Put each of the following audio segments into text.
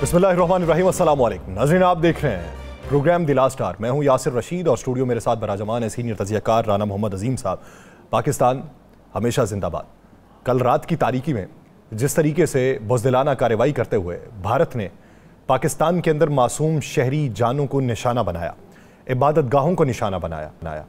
बिस्मिल्लाहिर्रहमानिर्रहीम, अस्सलाम वालेकुम। नाज़रीन, आप देख रहे हैं प्रोग्राम द लास्ट आवर। मैं हूं यासिर रशीद और स्टूडियो मेरे साथ बराजमान है सीनियर तजियाकार राना मोहम्मद अजीम साहब। पाकिस्तान हमेशा जिंदाबाद। कल रात की तारीकी में जिस तरीके से बुज़दिलाना कार्रवाई करते हुए भारत ने पाकिस्तान के अंदर मासूम शहरी जानों को निशाना बनाया, इबादत गाहों को निशाना बनाया,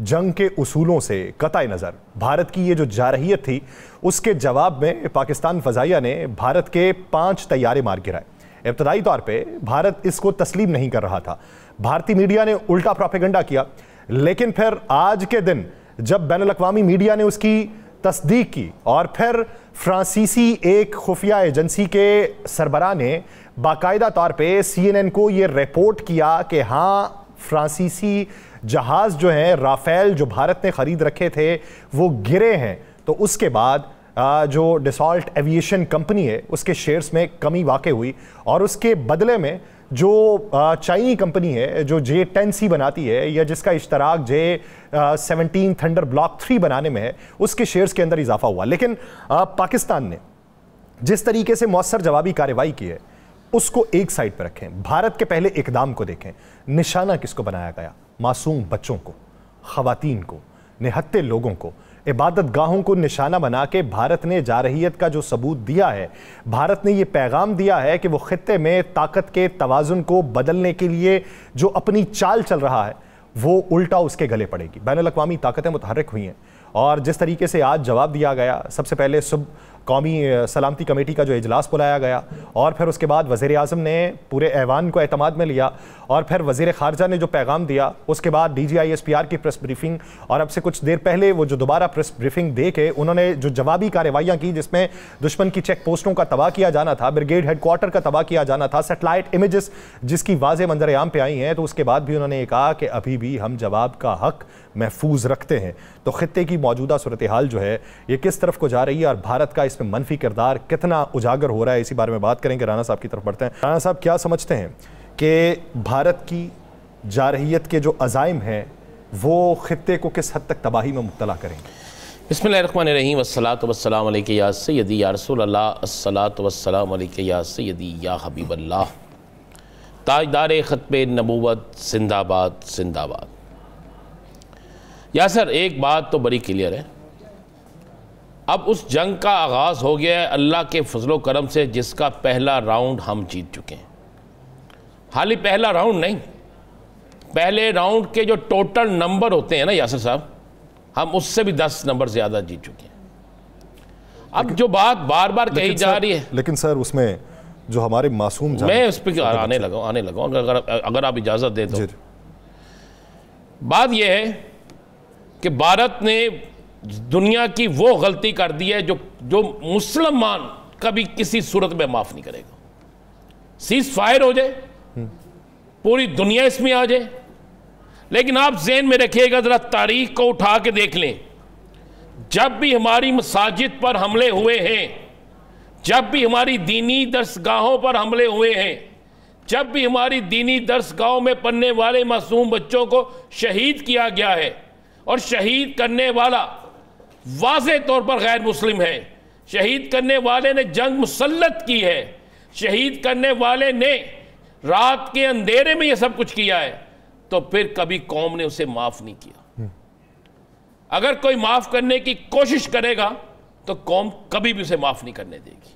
जंग के उसूलों से कतई नज़र भारत की ये जो जारहियत थी, उसके जवाब में पाकिस्तान फ़ज़ाइया ने भारत के 5 तैयारे मार गिराए। इब्तदाई तौर पे भारत इसको तस्लीम नहीं कर रहा था, भारतीय मीडिया ने उल्टा प्रोपेगेंडा किया, लेकिन फिर आज के दिन जब बैनुल अक़वामी मीडिया ने उसकी तस्दीक की और फिर फ्रांसीसी एक खुफिया एजेंसी के सरबराह ने बाकायदा तौर पे CNN को ये रिपोर्ट किया कि हाँ, फ्रांसीसी जहाज़ जो हैं राफेल जो भारत ने ख़रीद रखे थे वो गिरे हैं। तो उसके बाद जो डसॉल्ट एविएशन कंपनी है उसके शेयर्स में कमी वाक़ई हुई और उसके बदले में जो चाइनी कंपनी है जो J-10C बनाती है या जिसका इश्तराक J-17 थंडर ब्लॉक 3 बनाने में है, उसके शेयर्स के अंदर इजाफा हुआ। लेकिन पाकिस्तान ने जिस तरीके से मौसर जवाबी कार्रवाई की है उसको एक साइड पर रखें, भारत के पहले इकदाम को देखें। निशाना किसको बनाया गया? मासूम बच्चों को, ख़वातीन को, निहत्ते लोगों को, इबादत गाहों को निशाना बना के भारत ने जारहियत का जो सबूत दिया है, भारत ने ये पैगाम दिया है कि वो खित्ते में ताकत के तवाज़ुन को बदलने के लिए जो अपनी चाल चल रहा है वो उल्टा उसके गले पड़ेगी। बैनुल अक़वामी ताकतें मुतहर्रिक हुई हैं और जिस तरीके से आज जवाब दिया गया, सबसे पहले सुबह कौमी सलामती कमेटी का जो इजलास बुलाया गया और फिर उसके बाद वज़ीर आज़म ने पूरे ऐवान को एतमाद में लिया और फिर वज़ीर ख़ारजा ने जो पैगाम दिया, उसके बाद DGISPR की प्रेस ब्रीफिंग और अब से कुछ देर पहले वो जो दोबारा प्रेस ब्रीफिंग दे के उन्होंने जो जवाबी कार्रवाइयाँ की जिसमें दुश्मन की चेक पोस्टों का तबाह किया जाना था, ब्रिगेड हेडक्वार्टर का तबाह किया जाना था, सेटेलाइट इमेजेस जिसकी वाज़े मंजर आम पे आई हैं, तो उसके बाद भी उन्होंने ये कहा कि अभी भी हम जवाब का हक महफूज रखते हैं। तो खित्ते की मौजूदा सूरत हाल जो है ये किस तरफ को जा रही है और भारत का इसमें मनफी किरदार कितना उजागर हो रहा है, इसी बारे में बात करेंगे। राना साहब की तरफ बढ़ते हैं। राना साहब, क्या समझते हैं कि भारत की जारहियत के जो अज़ाइम हैं वो खित्ते को किस हद तक तबाही में मुब्तला करेंगे? बिस्मिल्लाहिर्रहमानिर्रहीम, वस्सलातु वस्सलामु अलैका या सय्यदी या रसूलल्लाह, अस्सलातु वस्सलामु अलैका या सय्यदी या हबीबल्लाह। ताजदार ख़त्मे नबूवत जिंदाबाद जिंदाबाद। यासर, एक बात तो बड़ी क्लियर है, अब उस जंग का आगाज़ हो गया है अल्लाह के फजलो करम से, जिसका पहला राउंड हम जीत चुके हैं। हालांकि पहला राउंड नहीं, पहले राउंड के जो टोटल नंबर होते हैं ना यासर साहब, हम उससे भी 10 नंबर ज़्यादा जीत चुके हैं। अब जो बात बार बार कही जा रही है, लेकिन सर उसमें जो हमारे मासूम, मैं उस पर आने लगा अगर आप इजाज़त दें तो। बात यह है कि भारत ने दुनिया की वो गलती कर दी है जो मुसलमान कभी किसी सूरत में माफ़ नहीं करेगा। सीज फायर हो जाए, पूरी दुनिया इसमें आ जाए, लेकिन आप ज़हन में रखिएगा, ज़रा तारीख को उठा के देख लें, जब भी हमारी मसाजिद पर हमले हुए हैं, जब भी हमारी दीनी दरसगाहों पर हमले हुए हैं, जब भी हमारी दीनी दरसगाहों में पढ़ने वाले मासूम बच्चों को शहीद किया गया है, और शहीद करने वाला वाज़े तौर पर गैर मुस्लिम है, शहीद करने वाले ने जंग मुसल्लत की है, शहीद करने वाले ने रात के अंधेरे में यह सब कुछ किया है, तो फिर कभी कौम ने उसे माफ़ नहीं किया। अगर कोई माफ़ करने की कोशिश करेगा तो कौम कभी भी उसे माफ़ नहीं करने देगी।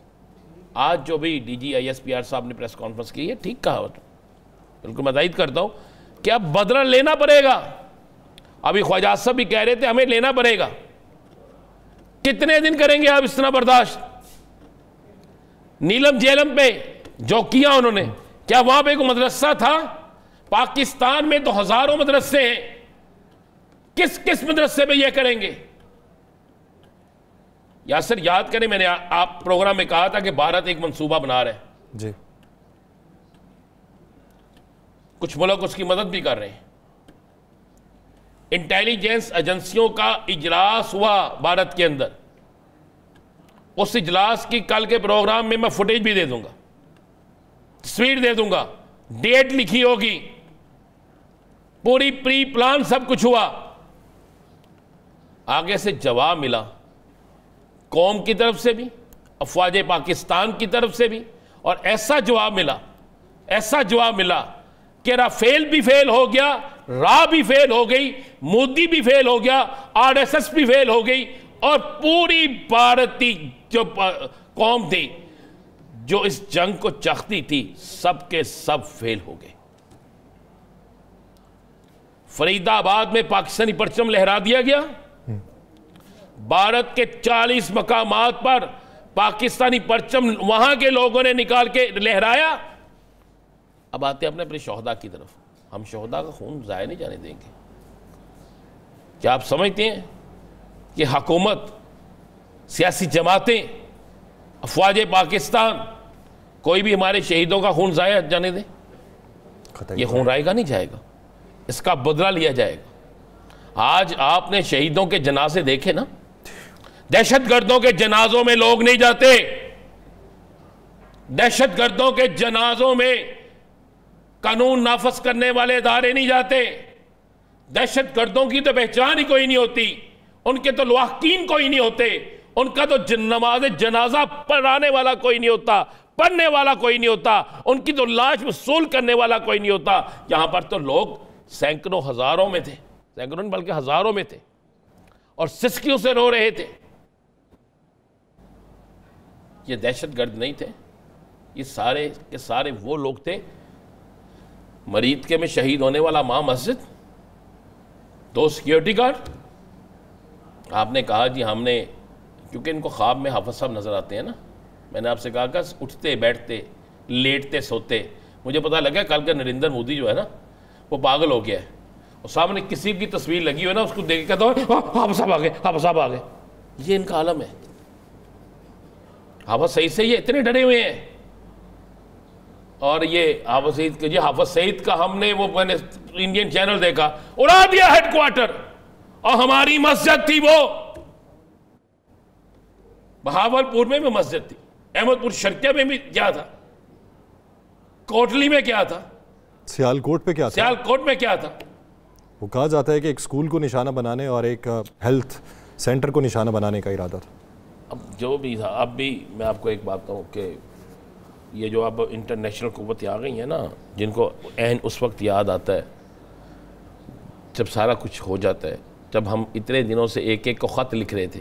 आज जो भी DGISPR साहब ने प्रेस कॉन्फ्रेंस की है, ठीक कहा, बिल्कुल मैं तायद करता हूँ कि अब बदला लेना पड़ेगा। अभी ख्वाजा साहब भी कह रहे थे हमें लेना पड़ेगा। कितने दिन करेंगे आप इस तरह बर्दाश्त? नीलम जेलम पे जो किया उन्होंने, क्या वहां पे कोई मदरसा था? पाकिस्तान में तो हजारों मदरसे हैं, किस किस मदरसे पे ये करेंगे? यासर, याद करें, मैंने आप प्रोग्राम में कहा था कि भारत एक मंसूबा बना रहे हैं जी, कुछ मुल्क उसकी मदद भी कर रहे हैं। इंटेलिजेंस एजेंसियों का इजलास हुआ भारत के अंदर, उस इजलास की कल के प्रोग्राम में मैं फुटेज भी दे दूंगा, तस्वीर दे दूंगा, डेट लिखी होगी, पूरी प्री प्लान सब कुछ हुआ। आगे से जवाब मिला कौम की तरफ से भी, अफवाज पाकिस्तान की तरफ से भी, और ऐसा जवाब मिला ऐसा जवाब मिला कि राफेल भी फेल हो गया, रा भी फेल हो गई, मोदी भी फेल हो गया, आरएसएस भी फेल हो गई, और पूरी भारतीय जो कौम थी जो इस जंग को चाहती थी, सब के सब फेल हो गए। फरीदाबाद में पाकिस्तानी परचम लहरा दिया गया, भारत के 40 मकामात पर पाकिस्तानी परचम वहां के लोगों ने निकाल के लहराया। अब आते हैं अपने शोहदा की तरफ। हम शोहदा का खून ज़ाया नहीं जाने देंगे। क्या आप समझते हैं कि हुकूमत, सियासी जमातें, अफवाज पाकिस्तान कोई भी हमारे शहीदों का खून ज़ाया जाने दें? ये खून रायगा नहीं जाएगा, इसका बदला लिया जाएगा। आज आपने शहीदों के जनाजे देखे ना, दहशतगर्दों के जनाजों में लोग नहीं जाते, दहशतगर्दों के जनाजों में कानून नाफज करने वाले इदारे नहीं जाते, दहशतगर्दों की तो पहचान ही कोई नहीं होती, उनके तो लवाहकीन कोई नहीं होते, उनका तो नमाज जनाजा पढ़ाने वाला कोई नहीं होता, पढ़ने वाला कोई नहीं होता, उनकी तो लाश वसूल करने वाला कोई नहीं होता। यहां पर तो लोग सैकड़ों हजारों में थे, सैकड़ों बल्कि हजारों में थे, और सिसकियों से रो रहे थे। ये दहशतगर्द नहीं थे, ये सारे के सारे वो लोग थे। मरीद के में शहीद होने वाला मां मस्जिद, 2 सिक्योरिटी गार्ड। आपने कहा जी हमने, क्योंकि इनको ख्वाब में हाफिज साहब नजर आते हैं ना, मैंने आपसे कहा कि उठते बैठते लेटते सोते, मुझे पता लगा कल का नरेंद्र मोदी जो है ना वो पागल हो गया है, और सामने किसी की तस्वीर लगी हुई है ना, उसको देख के कहता है हाफिज साहब आ गए, हाफिज साहब आ गए। ये इनका आलम है। हाफिज सईद से ये इतने डरे हुए हैं। और ये हाफिज सईद का हमने वो मैंने इंडियन चैनल देखा, उड़ा दिया हेडक्वार्टर, और हमारी मस्जिद थी वो, बहावलपुर में भी मस्जिद थी, अहमदपुर शर्किया में भी क्या था, कोटली में क्या था, सियालकोट पे क्या था, सियालकोट में क्या था। वो कहा जाता है कि एक स्कूल को निशाना बनाने और एक हेल्थ सेंटर को निशाना बनाने का इरादा था। अब जो भी था, अब भी मैं आपको एक बात कहूँ कि ये जो अब इंटरनेशनल कुव्वतें आ गई हैं ना, जिनको एहन उस वक्त याद आता है जब सारा कुछ हो जाता है, जब हम इतने दिनों से एक एक को ख़त लिख रहे थे,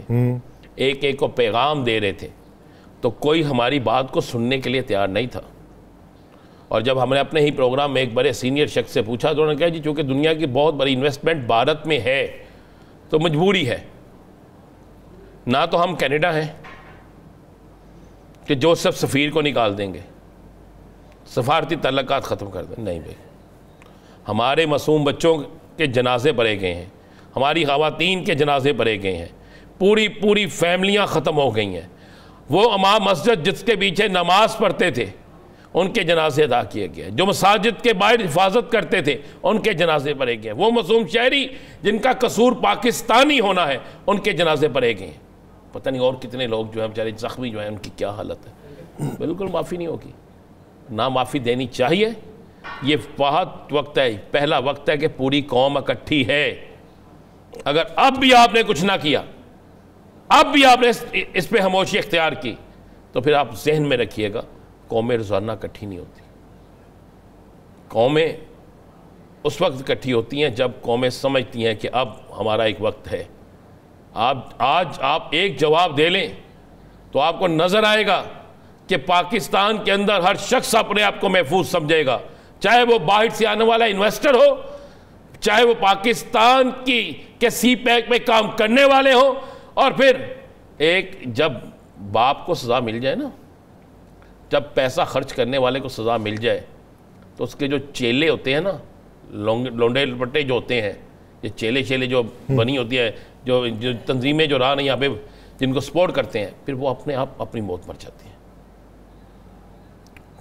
एक एक को पैगाम दे रहे थे, तो कोई हमारी बात को सुनने के लिए तैयार नहीं था। और जब हमने अपने ही प्रोग्राम में एक बड़े सीनियर शख्स से पूछा तो उन्होंने कहा जी चूँकि दुनिया की बहुत बड़ी इन्वेस्टमेंट भारत में है तो मजबूरी है, ना तो हम कनाडा हैं कि जो सब सफ़ीर को निकाल देंगे, सफारती तल्लुकात ख़त्म कर दें, नहीं भाई, हमारे मासूम बच्चों के जनाजे पढ़े गए हैं, हमारी ख़वातीन के जनाजे पढ़े गए हैं, पूरी पूरी फैमिलियाँ ख़त्म हो गई हैं। वो इमाम मस्जिद जिसके पीछे नमाज पढ़ते थे उनके जनाजे अदा किए गए, जो मसाजिद के बाहर हिफाजत करते थे उनके जनाजे पढ़े गए, वो मासूम शहरी जिनका कसूर पाकिस्तानी होना है उनके जनाजे पढ़े गए। पता नहीं और कितने लोग जो हैं बेचारे ज़ख्मी जो हैं उनकी क्या हालत है। बिल्कुल माफ़ी नहीं होगी, ना माफ़ी देनी चाहिए। ये बहुत वक्त है, पहला वक्त है कि पूरी कौम इकट्ठी है। अगर अब भी आपने कुछ ना किया, अब भी आपने इस पे खामोशी इख्तियार की, तो फिर आप जहन में रखिएगा कौमें रोज़ाना इकट्ठी नहीं होती। कौमें उस वक्त इकट्ठी होती हैं जब कौमें समझती हैं कि अब हमारा एक वक्त है। आज आप एक जवाब दे लें तो आपको नज़र आएगा कि पाकिस्तान के अंदर हर शख्स अपने आप को महफूज समझेगा, चाहे वो बाहर से आने वाला इन्वेस्टर हो, चाहे वो पाकिस्तान के सी पैक में काम करने वाले हो। और फिर एक जब बाप को सज़ा मिल जाए ना, जब पैसा खर्च करने वाले को सज़ा मिल जाए, तो उसके जो चेले होते हैं ना, लोंडे लपटे जो होते हैं, ये चेले जो बनी होती है, जो तंजीमें जो रहा नहीं यहाँ पे जिनको सपोर्ट करते हैं, फिर वो अपने आप अपनी मौत मर जाते हैं,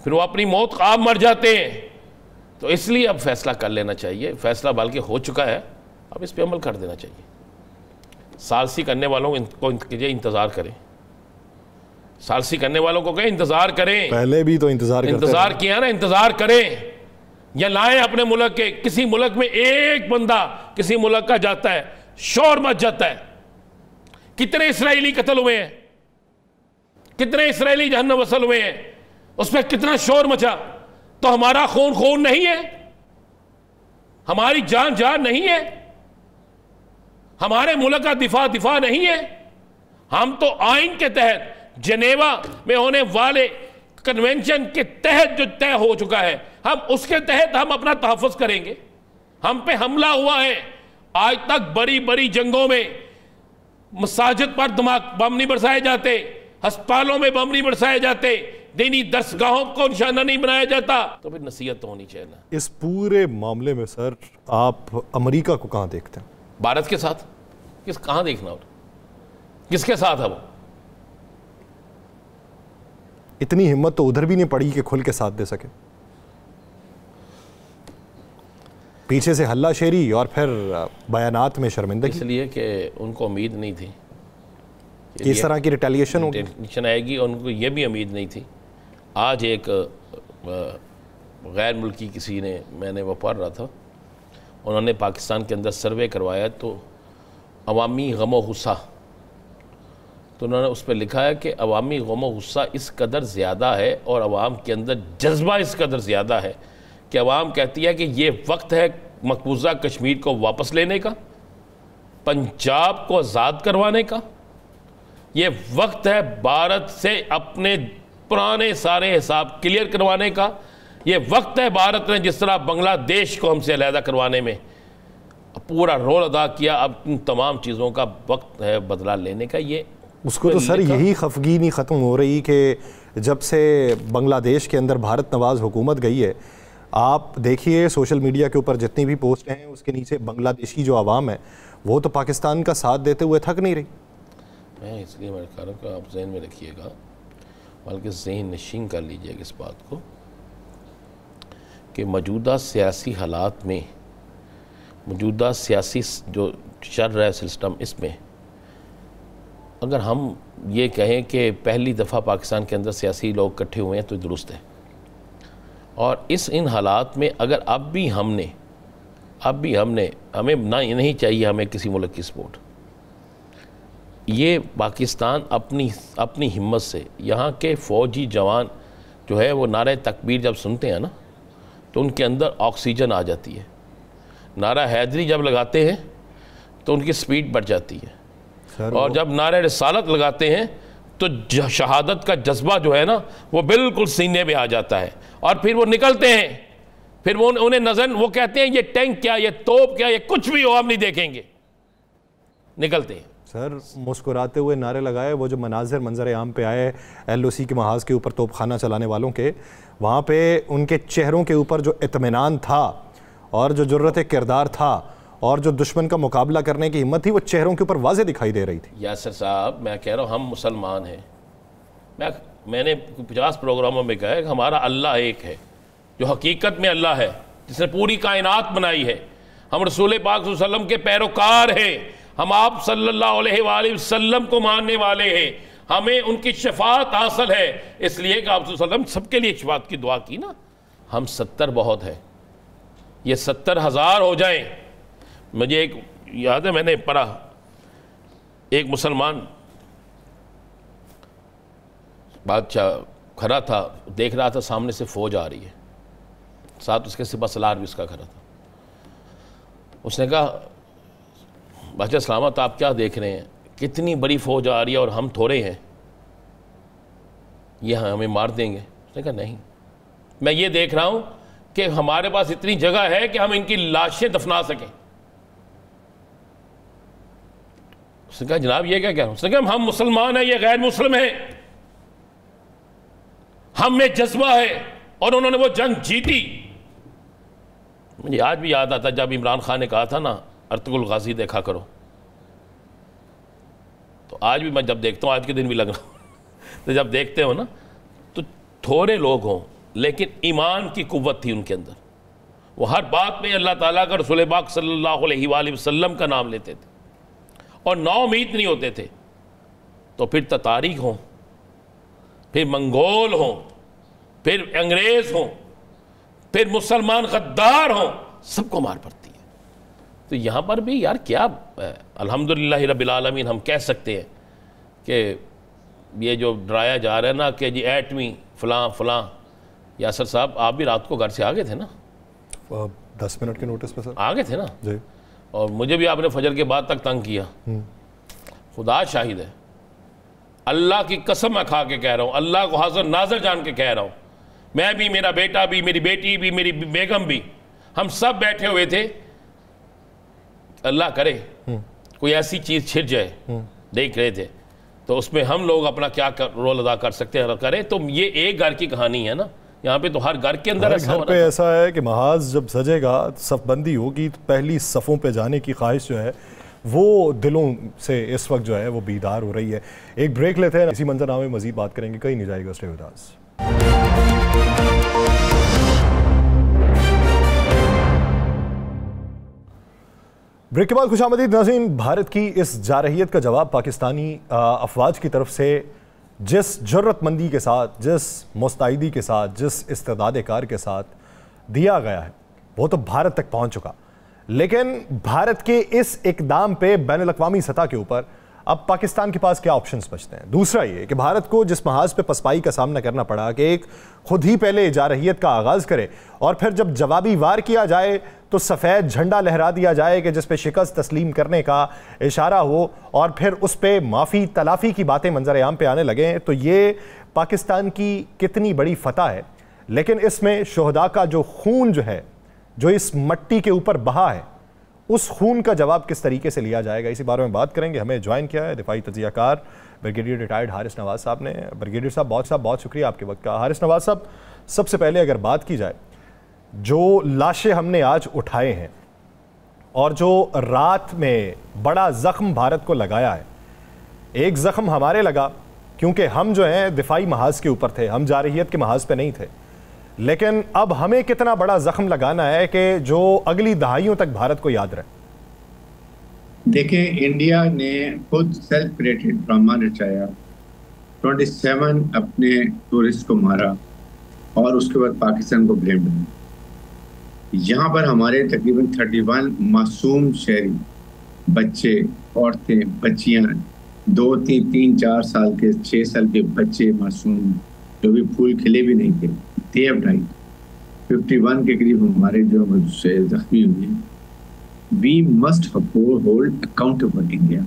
फिर वो अपनी मौत आप मर जाते हैं। तो इसलिए अब फैसला कर लेना चाहिए, फैसला बल्कि हो चुका है, अब इस पर अमल कर देना चाहिए। सालसी करने वालों को इंतज़ार करें, सालसी करने वालों को कहें इंतज़ार करें। पहले भी तो इंतज़ार किया ना, इंतज़ार करें या लाएं अपने मुल्क के। किसी मुल्क में एक बंदा किसी मुल्क का जाता है, शोर मच जाता है। कितने इसराइली कत्ल हुए हैं, कितने इसराइली जहन्नम वसल हुए हैं, उस पर कितना शोर मचा। तो हमारा खून खून नहीं है, हमारी जान जान नहीं है, हमारे मुल्क का दिफा दिफा नहीं है। हम तो आइन के तहत जनेवा में होने वाले कन्वेंशन के तहत जो तय हो चुका है, हम उसके तहत हम अपना तहफ़्फ़ुज़ करेंगे। हम पे हमला हुआ है, आज तक बड़ी बड़ी जंगों में मसाजिद पर बम नहीं बरसाए जाते, अस्पतालों में बम नहीं बरसाए जाते, दीनी दरसगाहों को निशाना नहीं बनाया जाता, तो फिर नसीहत तो होनी चाहिए ना। इस पूरे मामले में सर आप अमेरिका को कहां देखते हैं? भारत के साथ कहां देखना, और किसके साथ है वो? इतनी हिम्मत तो उधर भी नहीं पड़ी कि खुल के साथ दे सके। पीछे से हल्लाशेरी और फिर बयानात में शर्मिंदगी, इसलिए कि उनको उम्मीद नहीं थी कि इस तरह की रिटेलिएशन होगी, आएगी, और उनको ये भी उम्मीद नहीं थी। आज एक गैर मुल्की किसी ने, मैंने वो पढ़ रहा था, उन्होंने पाकिस्तान के अंदर सर्वे करवाया तो अवामी गम व गुस्सा, तो उन्होंने उस पर लिखा है कि अवामी गम व गुस्सा इस कदर ज़्यादा है और अवाम के अंदर जज्बा इस कदर ज़्यादा है कि अवाम कहती है कि ये वक्त है मकबूजा कश्मीर को वापस लेने का, पंजाब को आज़ाद करवाने का, ये वक्त है भारत से अपने पुराने सारे हिसाब क्लियर करवाने का, ये वक्त है भारत ने जिस तरह बांग्लादेश को हमसे अलहदा करवाने में पूरा रोल अदा किया, अब इन तमाम चीज़ों का वक्त है बदला लेने का। ये उसको तो सर यही खफगी नहीं ख़त्म हो रही कि जब से बांग्लादेश के अंदर भारत नवाज हुकूमत गई है, आप देखिए सोशल मीडिया के ऊपर जितनी भी पोस्ट हैं उसके नीचे बांग्लादेशी जो आवाम है वो तो पाकिस्तान का साथ देते हुए थक नहीं रही। मैं इसलिए मैं कह रहा हूँ कि आप जहन में रखिएगा, बल्कि जहन नशीन कर लीजिएगा इस बात को कि मौजूदा सियासी हालात में, मौजूदा सियासी जो चल रहा है सिस्टम, इसमें अगर हम ये कहें कि पहली दफ़ा पाकिस्तान के अंदर सियासी लोग इकट्ठे हुए हैं तो दुरुस्त है, और इन हालात में अगर अब भी हमने हमें ना नहीं चाहिए हमें किसी मुल्क की सपोर्ट, ये पाकिस्तान अपनी हिम्मत से, यहाँ के फ़ौजी जवान जो है वो नारे तकबीर जब सुनते हैं ना तो उनके अंदर ऑक्सीजन आ जाती है, नारा हैदरी जब लगाते हैं तो उनकी स्पीड बढ़ जाती है, और जब नारे रिसालत लगाते हैं तो शहादत का जज्बा जो है ना वो बिल्कुल सीने में आ जाता है, और फिर वो निकलते हैं, फिर वो उन्हें नजर, वो कहते हैं ये टैंक क्या, ये तोप क्या, ये कुछ भी हो हम नहीं देखेंगे, निकलते हैं। सर मुस्कुराते हुए नारे लगाए, वो जो मंजर आम पे आए LOC के महाज के ऊपर तोपखाना चलाने वालों के, वहाँ पे उनके चेहरों के ऊपर जो इत्मीनान था और जो जुर्रत किरदार था और जो दुश्मन का मुकाबला करने की हिम्मत थी वो चेहरों के ऊपर वाज़े दिखाई दे रही थी। यासर साहब, मैं कह रहा हूँ हम मुसलमान हैं, मैंने 50 प्रोग्रामों में कहा है कि हमारा अल्लाह एक है, जो हकीकत में अल्लाह है, जिसने पूरी कायनात बनाई है। हम रसूल पाक सल्लल्लाहु अलैहि वसल्लम के पैरोकार हैं, हम आप सल्लल्लाहु अलैहि वसल्लम को मानने वाले हैं, हमें उनकी शफाअत हासिल है, इसलिए कि आप सल्लल्लाहु अलैहि वसल्लम सबके लिए शफाअत की दुआ की ना। हम 70 बहुत है, ये 70,000 हो जाएं। मुझे एक याद है, मैंने पढ़ा, एक मुसलमान बादशाह खड़ा था, देख रहा था सामने से फौज आ रही है, साथ उसके सिपह सलार भी उसका खड़ा था। उसने कहा, बादशाह सलामत, आप क्या देख रहे हैं, कितनी बड़ी फौज आ रही है और हम थोड़े हैं, ये हमें मार देंगे। उसने कहा नहीं, मैं ये देख रहा हूं कि हमारे पास इतनी जगह है कि हम इनकी लाशें दफना सकें। उसने कहा जनाब ये क्या कह रहा हूं? उसने कहा हम मुसलमान हैं, ये गैर मुस्लिम हैं, हम में जज्बा है, और उन्होंने वो जंग जीती। मुझे आज भी याद आता जब इमरान खान ने कहा था ना अर्तुगरुल गाजी देखा करो, तो आज भी मैं जब देखता हूँ, आज के दिन भी लग रहा तो जब देखते हो ना तो थोड़े लोग हों लेकिन ईमान की कुव्वत थी उनके अंदर, वो हर बात में अल्लाह ताला का, रसूल पाक सल्लल्लाहु अलैहि वसल्लम का नाम लेते थे और नाउमीद नहीं होते थे। तो फिर ततारी हों, फिर मंगोल हों, फिर अंग्रेज़ हों, फिर मुसलमान गद्दार हों, सबको मार पड़ती है। तो यहाँ पर भी यार क्या अल्हम्दुलिल्लाह रब्बिल आलमीन हम कह सकते हैं कि ये जो डराया जा रहा है ना कि जी एटमी फलां फलां, यासर साहब, आप भी रात को घर से आ गए थे ना? 10 मिनट के नोटिस पे सर आ गए थे ना जी। और मुझे भी आपने फजर के बाद तक तंग किया। खुदा शाहिद है, अल्लाह की कसम मैं खा के कह रहा हूँ, अल्लाह को हाजिर नाजर जान के कह रहा हूँ, मैं भी, मेरा बेटा भी, मेरी बेटी भी, मेरी बेगम भी, हम सब बैठे हुए थे। अल्लाह करे कोई ऐसी चीज़ छिड़ जाए, देख रहे थे, तो उसमें हम लोग अपना क्या रोल अदा कर सकते हैं, करें। तो ये एक घर की कहानी है ना, यहाँ पे तो हर घर के अंदर ऐसा है कि महाज जब सजेगा, सफ़बंदी होगी, तो पहली सफ़ों पे जाने की ख्वाहिश जो है वो दिलों से इस वक्त जो है वो बीदार हो रही है। एक ब्रेक लेते हैं, इसी मंजरनामे में मजीद बात करेंगे, कहीं नहीं जाएगा, स्टे विद अस। ब्रेक के बाद खुशामदीद नाज़रीन। भारत की इस जारहियत का जवाब पाकिस्तानी अफवाज की तरफ से जिस जुर्रतमंदी के साथ, जिस मुस्तैदी के साथ, जिस इस्तेदाद कार के साथ दिया गया है, वो तो भारत तक पहुंच चुका। लेकिन भारत के इस इकदाम पे बैनुल अक़वामी सतह के ऊपर अब पाकिस्तान के पास क्या ऑप्शंस बचते हैं? दूसरा ये कि भारत को जिस महाज पे पसपाई का सामना करना पड़ा कि एक खुद ही पहले जारहियत का आगाज़ करे और फिर जब जवाबी वार किया जाए तो सफ़ेद झंडा लहरा दिया जाए कि जिस पे शिकस्त तस्लीम करने का इशारा हो, और फिर उस पर माफ़ी तलाफ़ी की बातें मंजर आम पे आने लगें, तो ये पाकिस्तान की कितनी बड़ी फतह है। लेकिन इसमें शोहदा का जो खून जो है, जो इस मट्टी के ऊपर बहा है, उस खून का जवाब किस तरीके से लिया जाएगा, इसी बारे में बात करेंगे। हमें ज्वाइन किया है दिफाई तजियाकार ब्रिगेडियर रिटायर्ड हारिस नवाज साहब ने। ब्रिगेडियर साहब बहुत शुक्रिया आपके वक्त का। हारिस नवाज साहब, सबसे पहले अगर बात की जाए, जो लाशें हमने आज उठाए हैं और जो रात में बड़ा ज़ख्म भारत को लगाया है, एक ज़ख्म हमारे लगा क्योंकि हम जो हैं दिफाई महाज के ऊपर थे, हम जारहियत के महाज पे नहीं थे, लेकिन अब हमें कितना बड़ा जख्म लगाना है कि जो अगली दहाइयों तक भारत को याद रहे? देखें, इंडिया ने खुद सेल्फ क्रिएटेड ड्रामा रचाया, 27 अपने टूरिस्ट को मारा और उसके बाद पाकिस्तान को ब्लेम डाला। यहाँ पर हमारे तकरीबन 31 मासूम शहरी, बच्चे, औरतें, बच्चियाँ, 2, 3, 4 साल के, 6 साल के बच्चे मासूम जो भी फूल खिले भी नहीं थे, they have died। 51 के करीब हमारे जो जख्मी हुए। We must hold accountable India.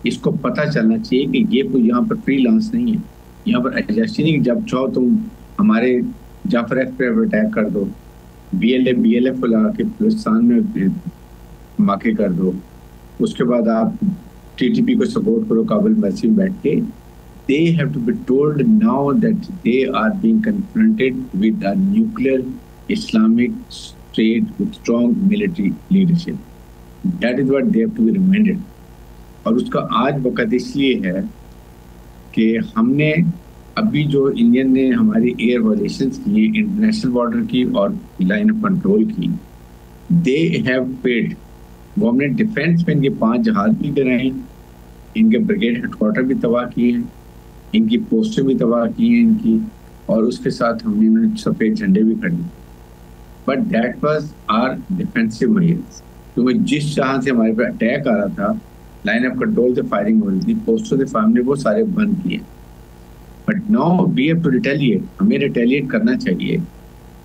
इसको पता चलना चाहिए कि ये कोई यहाँ पर फ्रीलांस नहीं है, यहाँ पर एडजस्ट नहीं। जब चाहो तुम हमारे जाफर एक्सप्रेस पर अटैक कर दो, BLF को लगा के पाकिस्तान में धमाके कर दो, उसके बाद आप TTP को सपोर्ट करो काबुल एम्बेसी में बैठ के। They have to be told now that they are being confronted with a nuclear Islamic state with strong military leadership. That is what they have to be reminded. और उसका आज वक़्त इसलिए है कि हमने अभी जो इंडियन ने हमारी एयर वायलेशंस की, इंटरनेशनल बॉर्डर की और लाइन ऑफ कंट्रोल की, they have paid। वो हमने डिफेंस में इनके 5 जहाज भी गिराए, इनके ब्रिगेड हेडक्वार्टर भी तबाह किए हैं, इनकी पोस्टें भी तबाह की हैं इनकी, और उसके साथ हमने सफ़ेद झंडे भी खड़े। But that was are defensive measures, क्योंकि जिस जहाँ से हमारे पर अटैक आ रहा था, लाइन ऑफ कंट्रोल से फायरिंग हो रही थी, पोस्टों से हमने वो सारे बंद किए। But now we have to retaliate. हमें रिटेलिएट करना चाहिए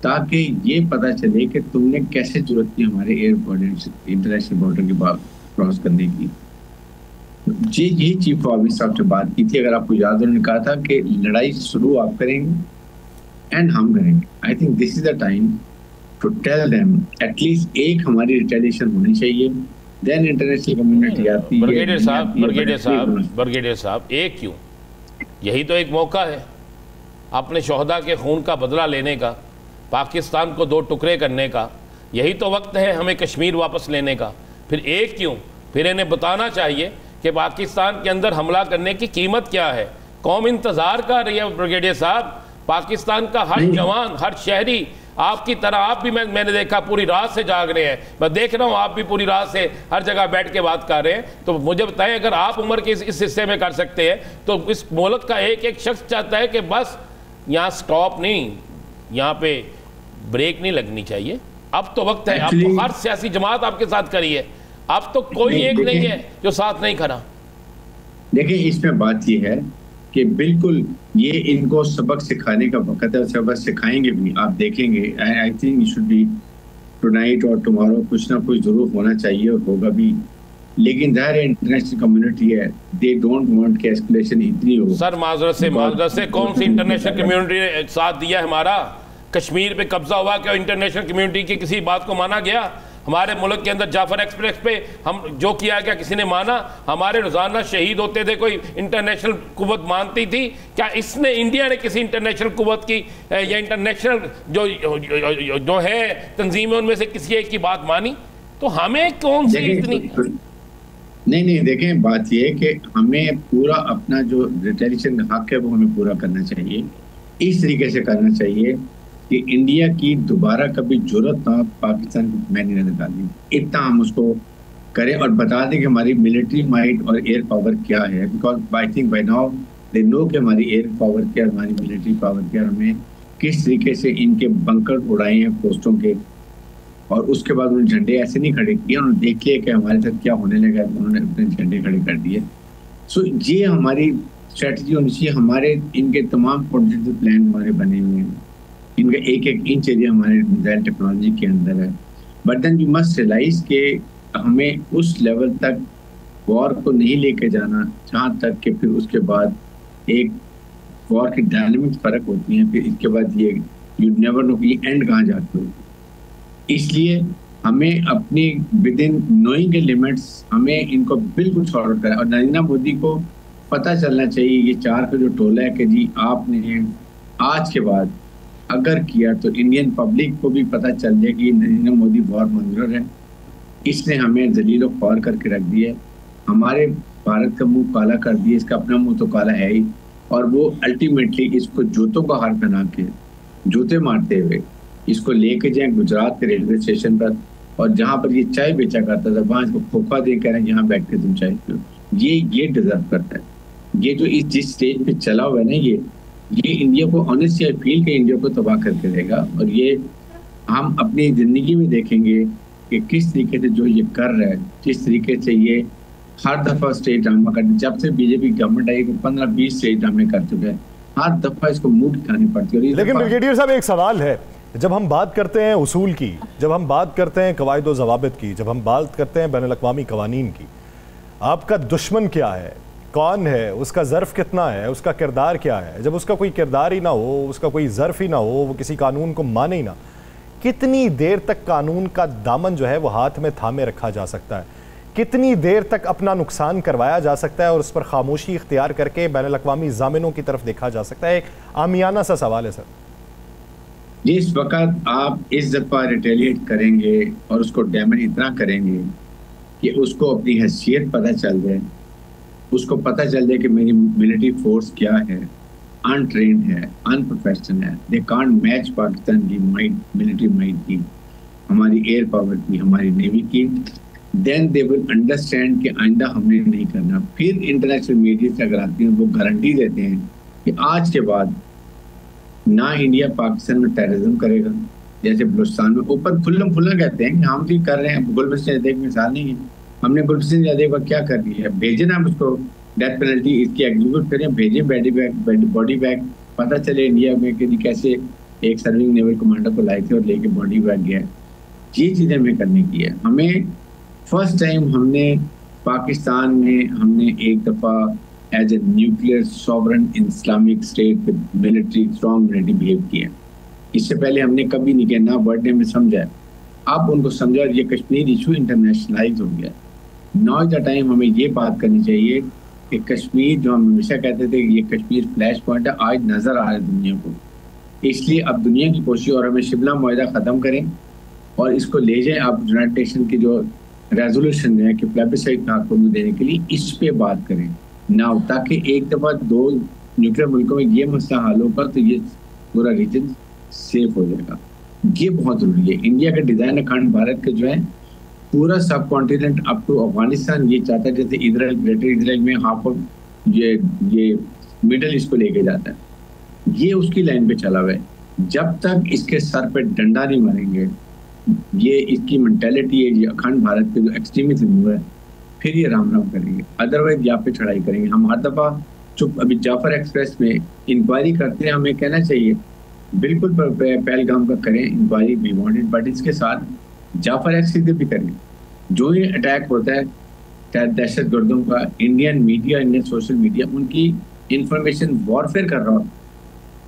ताकि ये पता चले कि तुमने कैसे जरूरत की हमारे एयर बॉर्डर, इंटरनेशनल बॉर्डर के बाद क्रॉस करने की। ये चीफ ऑफिसर साहब से बात की थी, अगर आपको याद हो, उन्होंने कहा था कि लड़ाई शुरू आप करेंगे एंड हम करेंगे। I think this is the time to tell them at least एक हमारी रिटेलिएशन होनी चाहिए, देन इंटरनेशनल कम्युनिटी आती है। ब्रिगेडियर साहब, एक क्यों, यही तो एक मौका है अपने शोहदा के खून का बदला लेने का, पाकिस्तान को 2 टुकड़े करने का। यही तो वक्त है हमें कश्मीर वापस लेने का। फिर एक क्यों, फिर इन्हें बताना चाहिए कि पाकिस्तान के अंदर हमला करने की कीमत क्या है। कौम इंतज़ार कर रही है ब्रिगेडियर साहब, पाकिस्तान का हर जवान, हर शहरी आपकी तरह, आप भी मैंने देखा पूरी रात से जाग रहे हैं, मैं देख रहा हूँ आप भी पूरी रात से हर जगह बैठ के बात कर रहे हैं। तो मुझे बताएं, अगर आप उम्र के इस हिस्से में कर सकते हैं तो इस मुल्क का एक शख्स चाहता है कि बस यहाँ स्टॉप नहीं, यहाँ पे ब्रेक नहीं लगनी चाहिए। अब तो वक्त है, अब तो हर सियासी जमात आपके साथ करी है, अब तो कोई एक नहीं है जो साथ नहीं खड़ा। देखिए, इसमें बात यह है कि बिल्कुल ये इनको सबक सिखाने का वक्त है, सबक सिखाएंगे भी, आप देखेंगे। I think should be tonight और टुमारो कुछ ना कुछ जरूर होना चाहिए और होगा भी, लेकिन ज़ाहिर है इंटरनेशनल कम्युनिटी है, दे डोंट वांट कि एस्केलेशन इतनी हो। सर माजरत से कौन सी इंटरनेशनल कम्युनिटी ने साथ दिया हमारा? कश्मीर पे कब्जा हुआ, क्या इंटरनेशनल कम्युनिटी की किसी बात को माना गया? हमारे मुल्क के अंदर जाफर एक्सप्रेस पे हम जो किया क्या किसी ने माना? हमारे रोजाना शहीद होते थे, कोई इंटरनेशनल कुव्वत मानती थी क्या? इसने इंडिया ने किसी इंटरनेशनल कुव्वत की या इंटरनेशनल जो है तंजीमें उनमें से किसी एक की बात मानी? तो हमें कौन सी इतनी नहीं देखें, बात यह है कि हमें पूरा अपना जो रिटेलिएशन हक है वो हमें पूरा करना चाहिए। इस तरीके से करना चाहिए कि इंडिया की दोबारा कभी जरूरत ना पाकिस्तान को मैंने नजर डाली, इतना हम उसको करें और बता दें कि हमारी मिलिट्री माइट और एयर पावर क्या है। Because I think by now they know कि हमारी एयर पावर क्या, हमारी मिलिट्री पावर क्या, हमें किस तरीके से इनके बंकर उड़ाए हैं पोस्टों के, और उसके बाद उन्होंने झंडे ऐसे नहीं खड़े किए, उन्होंने देख लिया कि हमारे साथ क्या होने लगा, उन्होंने अपने झंडे खड़े कर दिए। सो ये हमारी स्ट्रेटजी होनी चाहिए। हमारे इनके तमाम कॉन्टिजेंसी प्लान हमारे बने हुए हैं, इनका एक एक इंच एरिया हमारे मिसाइल टेक्नोलॉजी के अंदर है। But then we must realise के हमें उस लेवल तक वॉर को नहीं लेके जाना जहाँ तक कि फिर उसके बाद एक वॉर की डायनामिक्स फर्क होती हैं, फिर इसके बाद ये यू नेवर नो कि एंड कहाँ जाते हो। इसलिए हमें अपनी विद इन नोइंग के लिमिट्स हमें इनको बिल्कुल सॉर्ट आउट करें, और नरेंद्र मोदी को पता चलना चाहिए ये चार का जो टोला है कि जी आपने आज के बाद अगर किया तो इंडियन पब्लिक को भी पता चल जाए कि नरेंद्र मोदी वॉर मंजूर है, इसने हमें जलील और ख्वार करके रख दिया, हमारे भारत का मुंह काला कर दिया, इसका अपना मुंह तो काला है ही, और वो अल्टीमेटली इसको जूतों का हार पहना के जूते मारते हुए इसको लेके जाएं गुजरात के रेलवे स्टेशन पर, और जहाँ पर ये चाय बेचा करता था वहाँ इसको खोखा दे कह रहे हैं यहाँ बैठ के तुम चाय पियो। ये डिजर्व करता है। ये जो इस जिस स्टेज पे चला हुआ है ना, ये इंडिया को ऑनेस्टली आई फील के इंडिया को तबाह करके रहेगा। और ये हम अपनी जिंदगी में देखेंगे कि किस तरीके से जो ये कर रहा है, जिस तरीके से ये हर दफा स्टेट ड्रामा करते, जब से बीजेपी गवर्नमेंट आई 15-20 स्टेट ड्रामे कर चुके हैं, हर दफा इसको मुंह दिखानी पड़ती है। लेकिन ब्रिगेडियर साहब एक सवाल है, जब हम बात करते हैं उसूल की, जब हम बात करते हैं कवायद व ज़वाबित की, जब हम बात करते हैं बैनुल-अक़वामी क़वानीन की, आपका दुश्मन क्या है, कौन है, उसका ज़र्फ़ कितना है, उसका किरदार क्या है? जब उसका कोई किरदार ही ना हो, उसका कोई ज़र्फ़ ही ना हो, वो किसी कानून को माने ही ना, कितनी देर तक कानून का दामन जो है वो हाथ में थामे रखा जा सकता है? कितनी देर तक अपना नुकसान करवाया जा सकता है और उस पर खामोशी इख्तियार करके बैनुल-अक़वामी ज़ामिनों की तरफ देखा जा सकता है? एक आमियाना सा सवाल है सर। जिस वक्त आप इस दफ़ा रिटेलिएट करेंगे और उसको डैमेज इतना करेंगे कि उसको अपनी हैसियत पता चल जाए, उसको पता चल जाए कि मेरी मिलिट्री फोर्स क्या है, अनट्रेन्ड है, अनप्रोफेशनल है, दे कांट मैच पाकिस्तान की माइट, मिलिट्री माइट की, हमारी एयर पावर की, हमारी नेवी की, देन दे विल अंडरस्टैंड कि आइंदा हमने नहीं करना। फिर इंटरनेशनल मीडिया से अगर आती हैं वो गारंटी देते हैं कि आज के बाद ना इंडिया पाकिस्तान में टेररिज्म करेगा, जैसे बलूचिस्तान में ऊपर खुल्लम खुल्ला कहते हैं कि हम भी कर रहे हैं। गुलबदन एक मिसाल नहीं है, हमने गुलबदन जादेव का क्या कर दिया है, भेजे ना उसको डेथ पेनल्टी इसकी एग्जीक्यूट करें, भेजे बॉडी बैग, पता चले इंडिया में कि कैसे एक सर्विंग नेवल कमांडर को लाए थे और लेके बॉडी बैग गया। ये चीज़ें हमें करने की है। हमें फर्स्ट टाइम हमने पाकिस्तान में हमने एक दफ़ा as a nuclear sovereign Islamic state military strong military behave किया। इससे पहले हमने कभी नहीं किया, ना वर्ल्ड में समझा। आप उनको समझा और ये कश्मीर इशू इंटरनेशनलाइज हो गया। नाउ इज द टाइम हमें ये बात करनी चाहिए कि कश्मीर जो हम हमेशा कहते थे कि ये कश्मीर फ्लैश पॉइंट है, आज नज़र आ रहा है दुनिया को। इसलिए अब दुनिया की कोशिश और हमें शिमला मुआहदा ख़त्म करें और इसको ले जाएं आप यूनाइटेड नेशन की जो रेजोल्यूशन है कि प्लेबिसाइट का हक देने के लिए, इस पे बात करें ना, ताकि एक दफ़ा दो न्यूक्लियर मुल्कों में ये मसला हल होगा तो ये पूरा रीजन सेफ हो जाएगा। ये बहुत ज़रूरी है। इंडिया का डिज़ाइन अखंड भारत के जो है पूरा सब कॉन्टिनेंट अप टू अफगानिस्तान ये चाहता है, जैसे इजराइल ग्रेटर इजराइल में हाफ ऑफ ये मिडल ईस्ट को लेके जाता है, ये उसकी लाइन पे चला हुआ है। जब तक इसके सर पे डंडा नहीं मारेंगे, ये इसकी मेंटालिटी है, ये अखंड भारत के जो एक्सट्रीमिज्म हुआ है, फिर ये राम राम करेंगे, अदरवाइज यहाँ पे चढ़ाई करेंगे। हम हर दफ़ा चुप। अभी जाफर एक्सप्रेस में इंक्वायरी करते हैं, हमें कहना चाहिए बिल्कुल पहलगाम का करें inquiry, we want it, but इसके साथ जाफर एक्सप्रेस भी करें। जो ही अटैक होता है दहशत गर्दों का, Indian media, Indian social media उनकी इंफॉर्मेशन वॉरफेयर कर रहा हो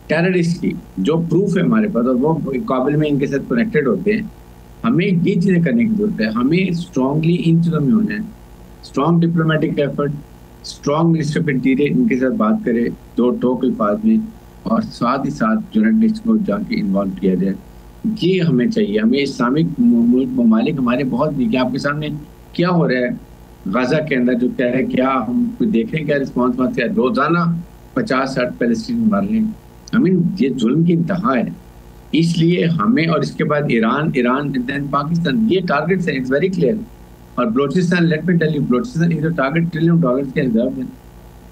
टेररिस्ट की, जो प्रूफ है हमारे पास, और वो काबिल में इनके साथ कनेक्टेड होते हैं। हमें ये चीज़ें करने की जरूरत है। हमें स्ट्रांगली इन चीज़ों में होना है, strong diplomatic effort, strong minister of interior इनके साथ बात करे दो टोक अल्फाज में, और साथ ही साथ जर्नलिस्ट को जाके इन्वॉल्व किया जाए। ये हमें चाहिए। हमें इस्लामिक ममालिक हमारे बहुत वीक है। आपके सामने क्या हो रहा है गाजा के अंदर, जो कह रहे हैं, क्या हम देख रहे हैं क्या रिस्पॉन्स आते हैं? रोजाना 50-60 पैलेस्टीन मार रहे हैं। आई मीन ये जुल्म की इंतहा है। इसलिए हमें, और इसके बाद ईरान देन पाकिस्तान, ये टारगेट्स हैं, इट्स वेरी क्लियर। और Balochistan, let me tell you, Balochistan is target $1 trillion के रिजर्व है।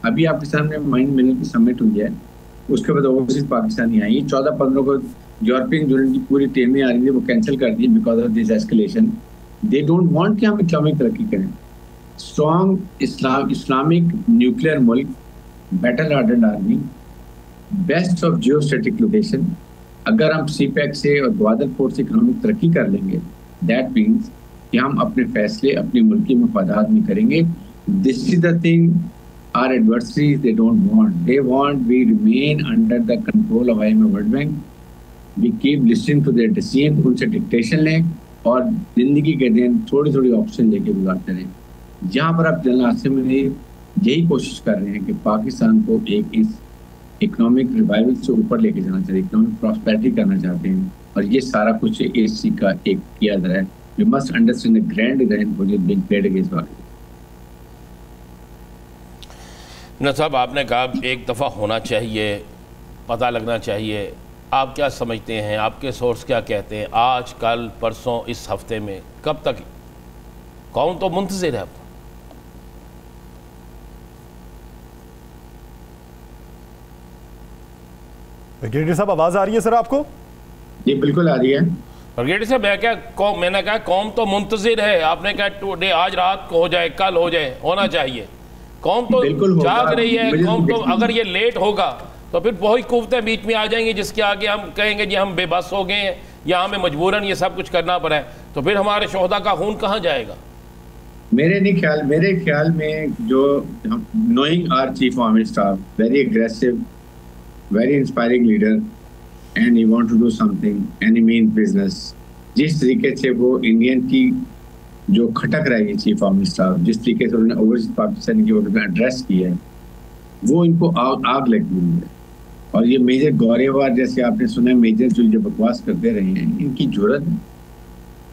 अभी आपके सामने माइंड मिनल की समिट हुई है, उसके बाद ओवरसीज पाकिस्तानी आई, 14-15 को यूरोपियन यूनियन की पूरी टीमें आ रही थी, वो कैंसिल कर दी because of this escalation. They don't want कि हम इस्लामिक तरक्की करें। स्ट्रॉन्ग इस्लामिक न्यूक्लियर मुल्क, battle hardened army, best of geo static location. अगर हम CPEC से और ग्वादर पोर्ट से इकोनॉमिक तरक्की कर लेंगे, दैट मीन्स कि हम अपने फैसले अपनी मुल्की मफादात में करेंगे। This is the thing our adversaries they don't want. They want we remain under the control of IMF world bank. We keep listening to their decision, उनसे डिक्टेशन लें और जिंदगी के दिन थोड़ी थोड़ी ऑप्शन लेके गुजारते रहें। यहाँ पर आप जनरल आसिम में यही कोशिश कर रहे हैं कि पाकिस्तान को एक इस इकोनॉमिक रिवाइवल से ऊपर लेके जाना चाहिए, इकोनॉमिक प्रॉस्पेरिटी करना चाहते हैं, और ये सारा कुछ इस चीज का एक किया जा रहा है। We must understand the grand design for this big plot against Pakistan. न साहब, आपने कहा एक दफ़ा होना चाहिए, पता लगना चाहिए। आप क्या समझते हैं, आपके सोर्स क्या कहते हैं? आज, कल, परसों, इस हफ्ते में, कब तक? कौन तो मुंतज़िर है? ब्रिगेडियर साहब, आवाज आ रही है सर आपको? जी बिल्कुल आ रही है। ब्रिगेडियर साहब, मैंने कहा कौम तो मुंतजिर है। आपने कहा टुडे, आज रात को हो जाए, कल हो जाए, होना चाहिए। कौम तो जाग रही है। कौम तो, अगर ये लेट होगा तो फिर बहुत कुव्वतें बीच में आ जाएंगी जिसके आगे हम कहेंगे जी हम बेबस हो गए हैं या हमें मजबूरन ये सब कुछ करना पड़ा है, तो फिर हमारे शोहदा का खून कहाँ जाएगा? मेरे ख्याल में जो knowing our chief of army staff, very aggressive, very inspiring leader, and he want to do something and he means business। जिस तरीके से वो इंडियन की जो खटक रही है चीफ ऑफ स्टाफ, जिस तरीके से उन्होंने ओवरसीज पाकिस्तान की वक्त में एड्रेस किया है, वो इनको आग लगी हुई है। और ये मेजर गौरेवार जैसे आपने सुना, मेजर जो बकवास करते रहे हैं, इनकी जरूरत,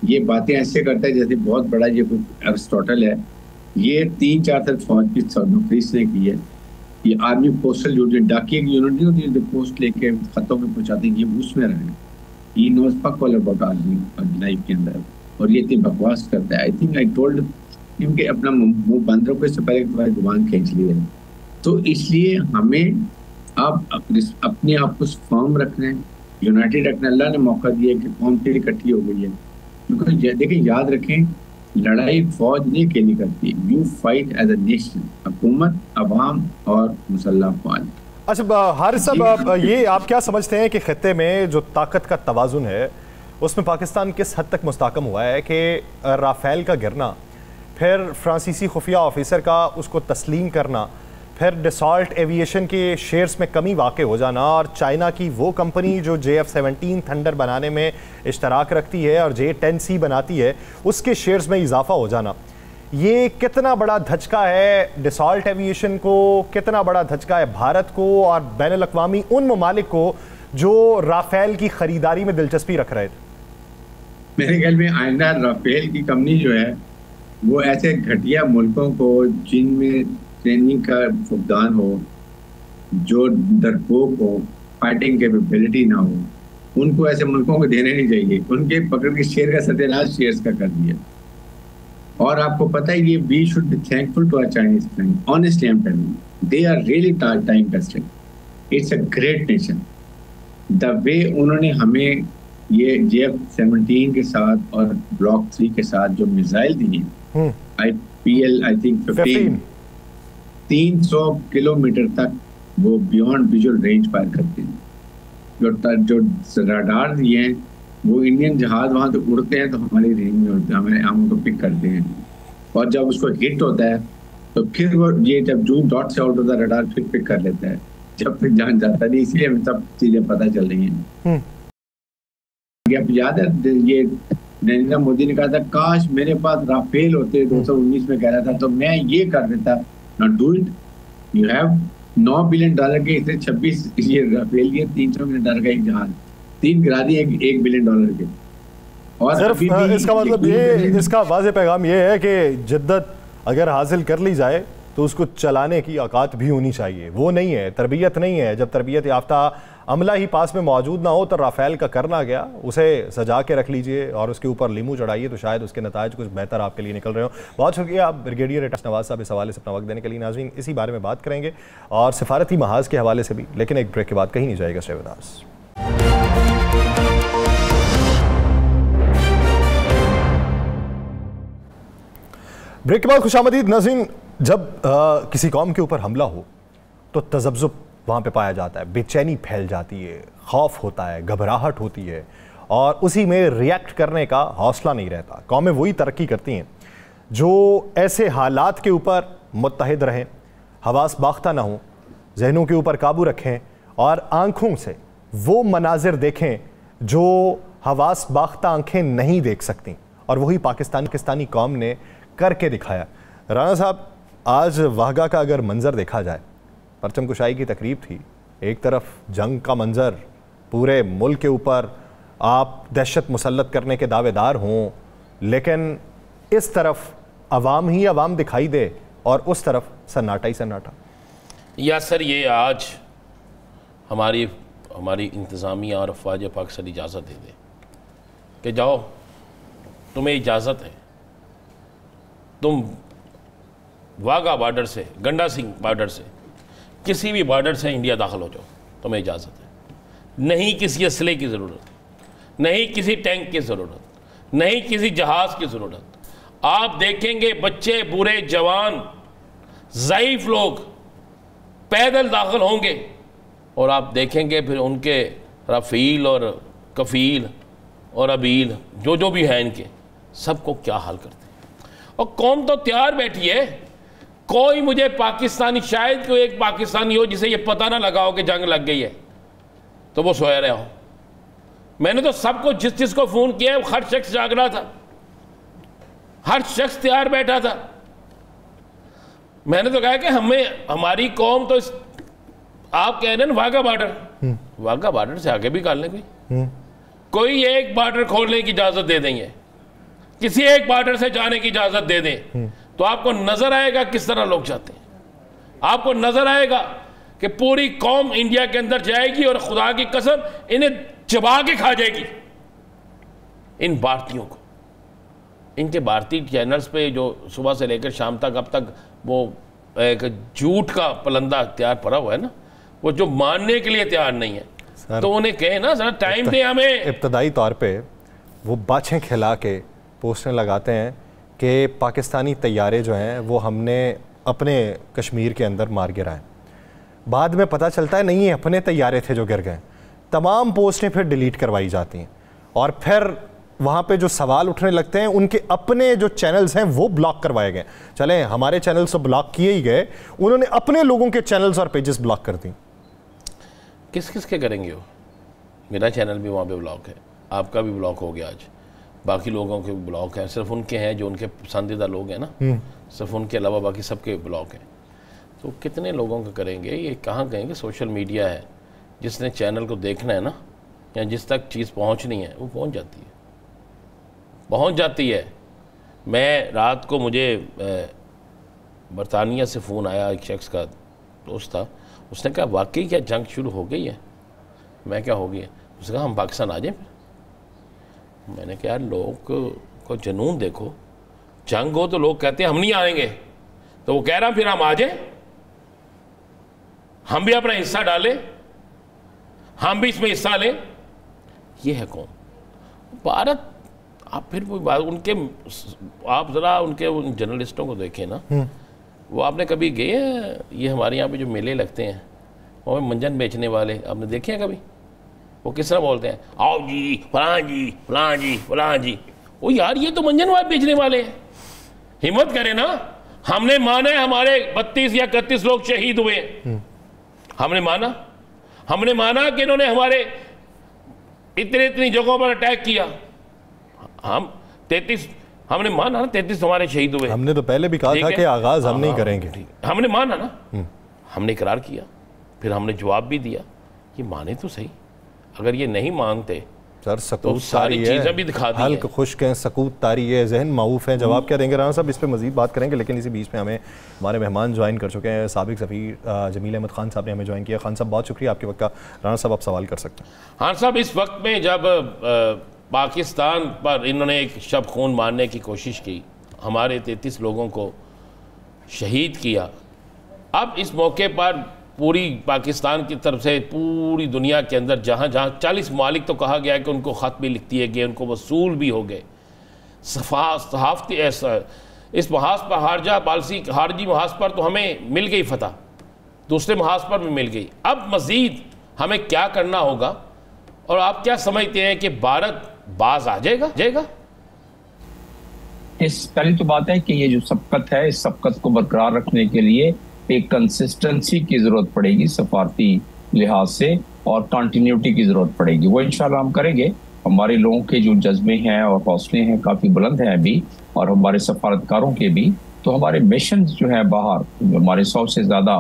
ये बातें ऐसे करता है जैसे बहुत बड़ा ये कोई अरिस्टोटल है। ये 3-4 साल फौज की नौकरी इसने की है। ये आर्मी पोस्टल यूनिट, डाकिया की यूनिट नहीं होती जो पोस्ट लेके खतों में पहुंचाते हैं, ये उसमें रहे। He knows fuck all about army life के अंदर, और ये इतनी बकवास करता है। आई थिंक आई टोल्ड इनके अपना मुंह बंद रखो, इससे पहले तुम्हारी जुबान खींच ली है। तो इसलिए हमें अब अपने आप को फर्म रखना है, यूनाइटेड रखना। अल्लाह ने मौका दिया कि कौम तेरी इकट्ठी हो गई है। क्योंकि देखिए, याद रखें, लड़ाई फौज नहीं अकेली करती, you fight as a nation, हुकूमत, अवाम और मुसल्लह फौज। अच्छा हारिस साहब, ये आप क्या समझते हैं कि खित्ते में जो ताकत का तवाज़ुन है उसमें पाकिस्तान किस हद तक मुस्तहकम हुआ है कि राफेल का गिरना, फिर फ्रांसीसी खुफिया ऑफिसर का उसको तस्लीम करना, फिर डसॉल्ट एविएशन के शेयर्स में कमी वाक़ हो जाना, और चाइना की वो कंपनी जो JF-17 थंडर बनाने में इश्तराक रखती है और J-10C बनाती है, उसके शेयर्स में इजाफा हो जाना, ये कितना बड़ा धचका है डसॉल्ट एविएशन को, कितना बड़ा धचका है भारत को और बैनुल अक़वामी उन ममालिक को जो राफेल की ख़रीदारी में दिलचस्पी रख रहे थे? मेरे ख्याल में आइंदा राफेल की कंपनी जो है वो ऐसे घटिया मुल्कों को जिनमें ट्रेनिंग का फुकदान हो, जो डरपोक हो, फाइटिंग कैपेबिलिटी ना हो, उनको ऐसे मुल्कों को देने नहीं चाहिए। उनके पकड़ के शेयर का सत्यानाश शेयर्स का कर दिया। और आपको पता है, ये we should be thankful to our Chinese friend, honestly I am telling, they are really time tested. It's a great nation. The way उन्होंने हमें ये JF-17 के साथ और Block 3 के साथ जो मिसाइल दी है, IPL आई थिंक 15, 300 किलोमीटर तक वो बियॉन्ड विजुअल रेंज फायर करते हैं। जो रडार दिए हैं वो इंडियन जहाज वहां तो उड़ते हैं तो हमारी रेंज में उड़ते हैं, हम उनको पिक करते हैं, और जब उसको हिट होता है तो फिर वो ये जब जूम डॉट से आउट होता है रडार फिर पिक कर लेता है, जब तक जान जाता नहीं, इसलिए हमें सब चीजें पता चल रही हैं। अब याद है ये नरेंद्र मोदी ने कहा था काश मेरे पास राफेल होते 2019 में कह रहा था तो मैं ये कर देता। Not do it, you have $9 billion के इतने 26 ये राफेल के $300 मिलियन का एक जहाज 3 गिरा दिए $1 बिलियन के। और सिर्फ इसका मतलब ये, इसका वाज़ेह पैगाम ये है कि जिद्दत अगर हासिल कर ली जाए तो उसको चलाने की औकात भी होनी चाहिए। वो नहीं है, तरबियत नहीं है। जब तरबियत याफ्ता अमला ही पास में मौजूद ना हो तो राफेल का करना गया, उसे सजा के रख लीजिए और उसके ऊपर लीमू चढ़ाइए तो शायद उसके नताज कुछ बेहतर आपके लिए निकल रहे हो। बहुत शुक्रिया ब्रिगेडियर एटास नवाज साहब इस हवाले से अपना वक्त देने के लिए। नाज़रीन, इसी बारे में बात करेंगे और सिफारती महाज के हवाले से भी, लेकिन एक ब्रेक के बाद कहीं नहीं जाएगा। Stay with us. ब्रेक के बाद खुशामदीद। नाज़रीन, जब किसी कौम के ऊपर हमला हो तो तज़ब्ज़ुब वहाँ पे पाया जाता है, बेचैनी फैल जाती है, खौफ होता है, घबराहट होती है और उसी में रिएक्ट करने का हौसला नहीं रहता। कौमें वही तरक्की करती हैं जो ऐसे हालात के ऊपर मुत्तहिद रहें, हवास बाख्ता ना हों, जहनों के ऊपर काबू रखें और आँखों से वो मनाजिर देखें जो हवास बाख्ता आँखें नहीं देख सकती, और वही पाकिस्तानी कौम ने करके दिखाया। राना साहब, आज वाहगा का अगर मंज़र देखा जाए, परचम कुशाई की तकरीब थी, एक तरफ जंग का मंज़र, पूरे मुल्क के ऊपर आप दहशत मुसल्लत करने के दावेदार हों, लेकिन इस तरफ अवाम ही अवाम दिखाई दे और उस तरफ सन्नाटा ही सन्नाटा। या सर, ये आज हमारी इंतज़ामिया और अफवाज पाकिस्तान इजाज़त दे दे कि जाओ, तुम्हें इजाज़त है, तुम वाघा बॉर्डर से, गंडा सिंह बॉर्डर से, किसी भी बॉर्डर से इंडिया दाखिल हो जाओ, तुम्हें इजाज़त है। नहीं किसी असले की ज़रूरत, नहीं किसी टैंक की ज़रूरत, नहीं किसी जहाज़ की ज़रूरत। आप देखेंगे बच्चे, बूढ़े, जवान, ज़ईफ़ लोग पैदल दाखिल होंगे और आप देखेंगे फिर उनके रफ़ील और कफ़ील और अबील जो भी हैं इनके, सबको क्या हाल करते हैं। और कौम तो तैयार बैठी है। कोई मुझे पाकिस्तानी, शायद कोई एक पाकिस्तानी हो जिसे ये पता ना लगा हो कि जंग लग गई है, तो वो सोया रहा हो। मैंने तो सबको, जिस जिसको फ़ोन किया है, हर शख्स जाग रहा था, हर शख्स तैयार बैठा था। मैंने तो कहा कि हमारी कौम तो आप कह रहे हैं ना वाघा बॉर्डर, वाघा बॉर्डर से आगे भी कर लें, कोई एक बॉर्डर खोलने की इजाज़त दे देंगे, किसी एक बॉर्डर से जाने की इजाज़त दे दें, तो आपको नजर आएगा किस तरह लोग जाते हैं। आपको नजर आएगा कि पूरी कौम इंडिया के अंदर जाएगी और खुदा की कसम इन्हें चबा के खा जाएगी, इन भारतीयों को। इनके भारतीय चैनल्स पे जो सुबह से लेकर शाम तक, अब तक वो एक झूठ का पलंदा तैयार पड़ा हुआ है ना, वो जो मानने के लिए तैयार नहीं है, तो उन्हें कहे ना जरा टाइम दे हमें। इब्तदाई तौर पे वो बाछें खिला के पोस्टर लगाते हैं कि पाकिस्तानी तैयारे जो हैं वो हमने अपने कश्मीर के अंदर मार गिराए। बाद में पता चलता है नहीं, ये अपने तैयारे थे जो गिर गए। तमाम पोस्टें फिर डिलीट करवाई जाती हैं और फिर वहाँ पे जो सवाल उठने लगते हैं, उनके अपने जो चैनल्स हैं वो ब्लॉक करवाए गए। चलें, हमारे चैनल्स तो ब्लॉक किए ही गए, उन्होंने अपने लोगों के चैनल्स और पेजेस ब्लॉक कर दी। किस किस के करेंगे वो? मेरा चैनल भी वहाँ पे ब्लॉक है, आपका भी ब्लॉक हो गया, आज बाकी लोगों के ब्लॉक हैं, सिर्फ उनके हैं जो उनके पसंदीदा लोग हैं ना, सिर्फ उनके अलावा बाकी सबके ब्लॉक हैं। तो कितने लोगों का करेंगे ये? कहाँ कहेंगे? सोशल मीडिया है, जिसने चैनल को देखना है ना, या जिस तक चीज़ पहुँचनी है वो पहुँच जाती है। मैं रात को, मुझे बरतानिया से फ़ोन आया, एक शख्स का दोस्त था, उसने कहा वाकई क्या जंग शुरू हो गई है? मैं क्या हो गई है? उसने कहा हम पाकिस्तान आ जाएं। मैंने कहा यार, लोग को जुनून देखो, जंग हो तो लोग कहते हैं हम नहीं आएंगे, तो वो कह रहा फिर हम आ जाएं, हम भी अपना हिस्सा डालें, हम भी इसमें हिस्सा लें। ये है कौन? भारत। आप फिर वो बात उनके, आप ज़रा उनके उन जर्नलिस्टों को देखें ना, वो आपने कभी गए हैं, ये हमारे यहाँ पे जो मेले लगते हैं वहाँ पे मंजन बेचने वाले आपने देखे हैं कभी? वो किस तरह बोलते हैं, आओ जी फलां जी फलां जी फलां जी। वो यार ये तो मंजन बेचने वाले हैं। हिम्मत करें ना, हमने माना है हमारे 32 या 31 लोग शहीद हुए, हमने माना कि इन्होंने हमारे इतनी जगहों पर अटैक किया। हम 33 हमने माना ना, 33 हमारे शहीद हुए। हमने तो पहले भी कहा था कि आगाज हम नहीं करेंगे। हमने माना ना, हमने इकरार किया, फिर हमने जवाब भी दिया। ये माने तो सही, अगर ये नहीं मानते सर तो सारी चीजें भी दिखा दी। हल्क खुश्क हैं, सकूत तारी है, जहन माऊफ है। जवाब क्या देंगे राना साहब? इस पे मजीद बात करेंगे, लेकिन इसी बीच में हमें हमारे मेहमान ज्वाइन कर चुके हैं। साबिक सफ़ीर जमील अहमद खान साहब ने हमें ज्वाइन किया। खान साहब बहुत शुक्रिया आपके वक्त का। राना साहब आप सवाल कर सकते हैं। हाँ साहब, इस वक्त में जब पाकिस्तान पर इन्होंने एक शब खून मारने की कोशिश की, हमारे 33 लोगों को शहीद किया, अब इस मौके पर पूरी पाकिस्तान की तरफ से पूरी दुनिया के अंदर जहाँ जहाँ 40 ममालिक तो कहा गया है कि उनको ख़त भी लिख दिए गए, उनको वसूल भी हो गए। सहाफ़ती इस महाज पर हारजी महाज पर तो हमें मिल गई फतह, दूसरे महाज पर भी मिल गई। अब मज़ीद हमें क्या करना होगा, और आप क्या समझते हैं कि भारत बाज आ जाएगा? इस पहली तो बात है कि ये जो सबकत है, इस सबकत को बरकरार रखने के लिए एक कंसिस्टेंसी की जरूरत पड़ेगी सफारती लिहाज से, और कंटिन्यूटी की जरूरत पड़ेगी। वो इंशाल्लाह हम करेंगे। हमारे लोगों के जो जज्बे हैं और हौसले हैं काफ़ी बुलंद हैं अभी, और हमारे सफारतकारों के भी। तो हमारे मिशन जो है बाहर, हमारे 100 से ज़्यादा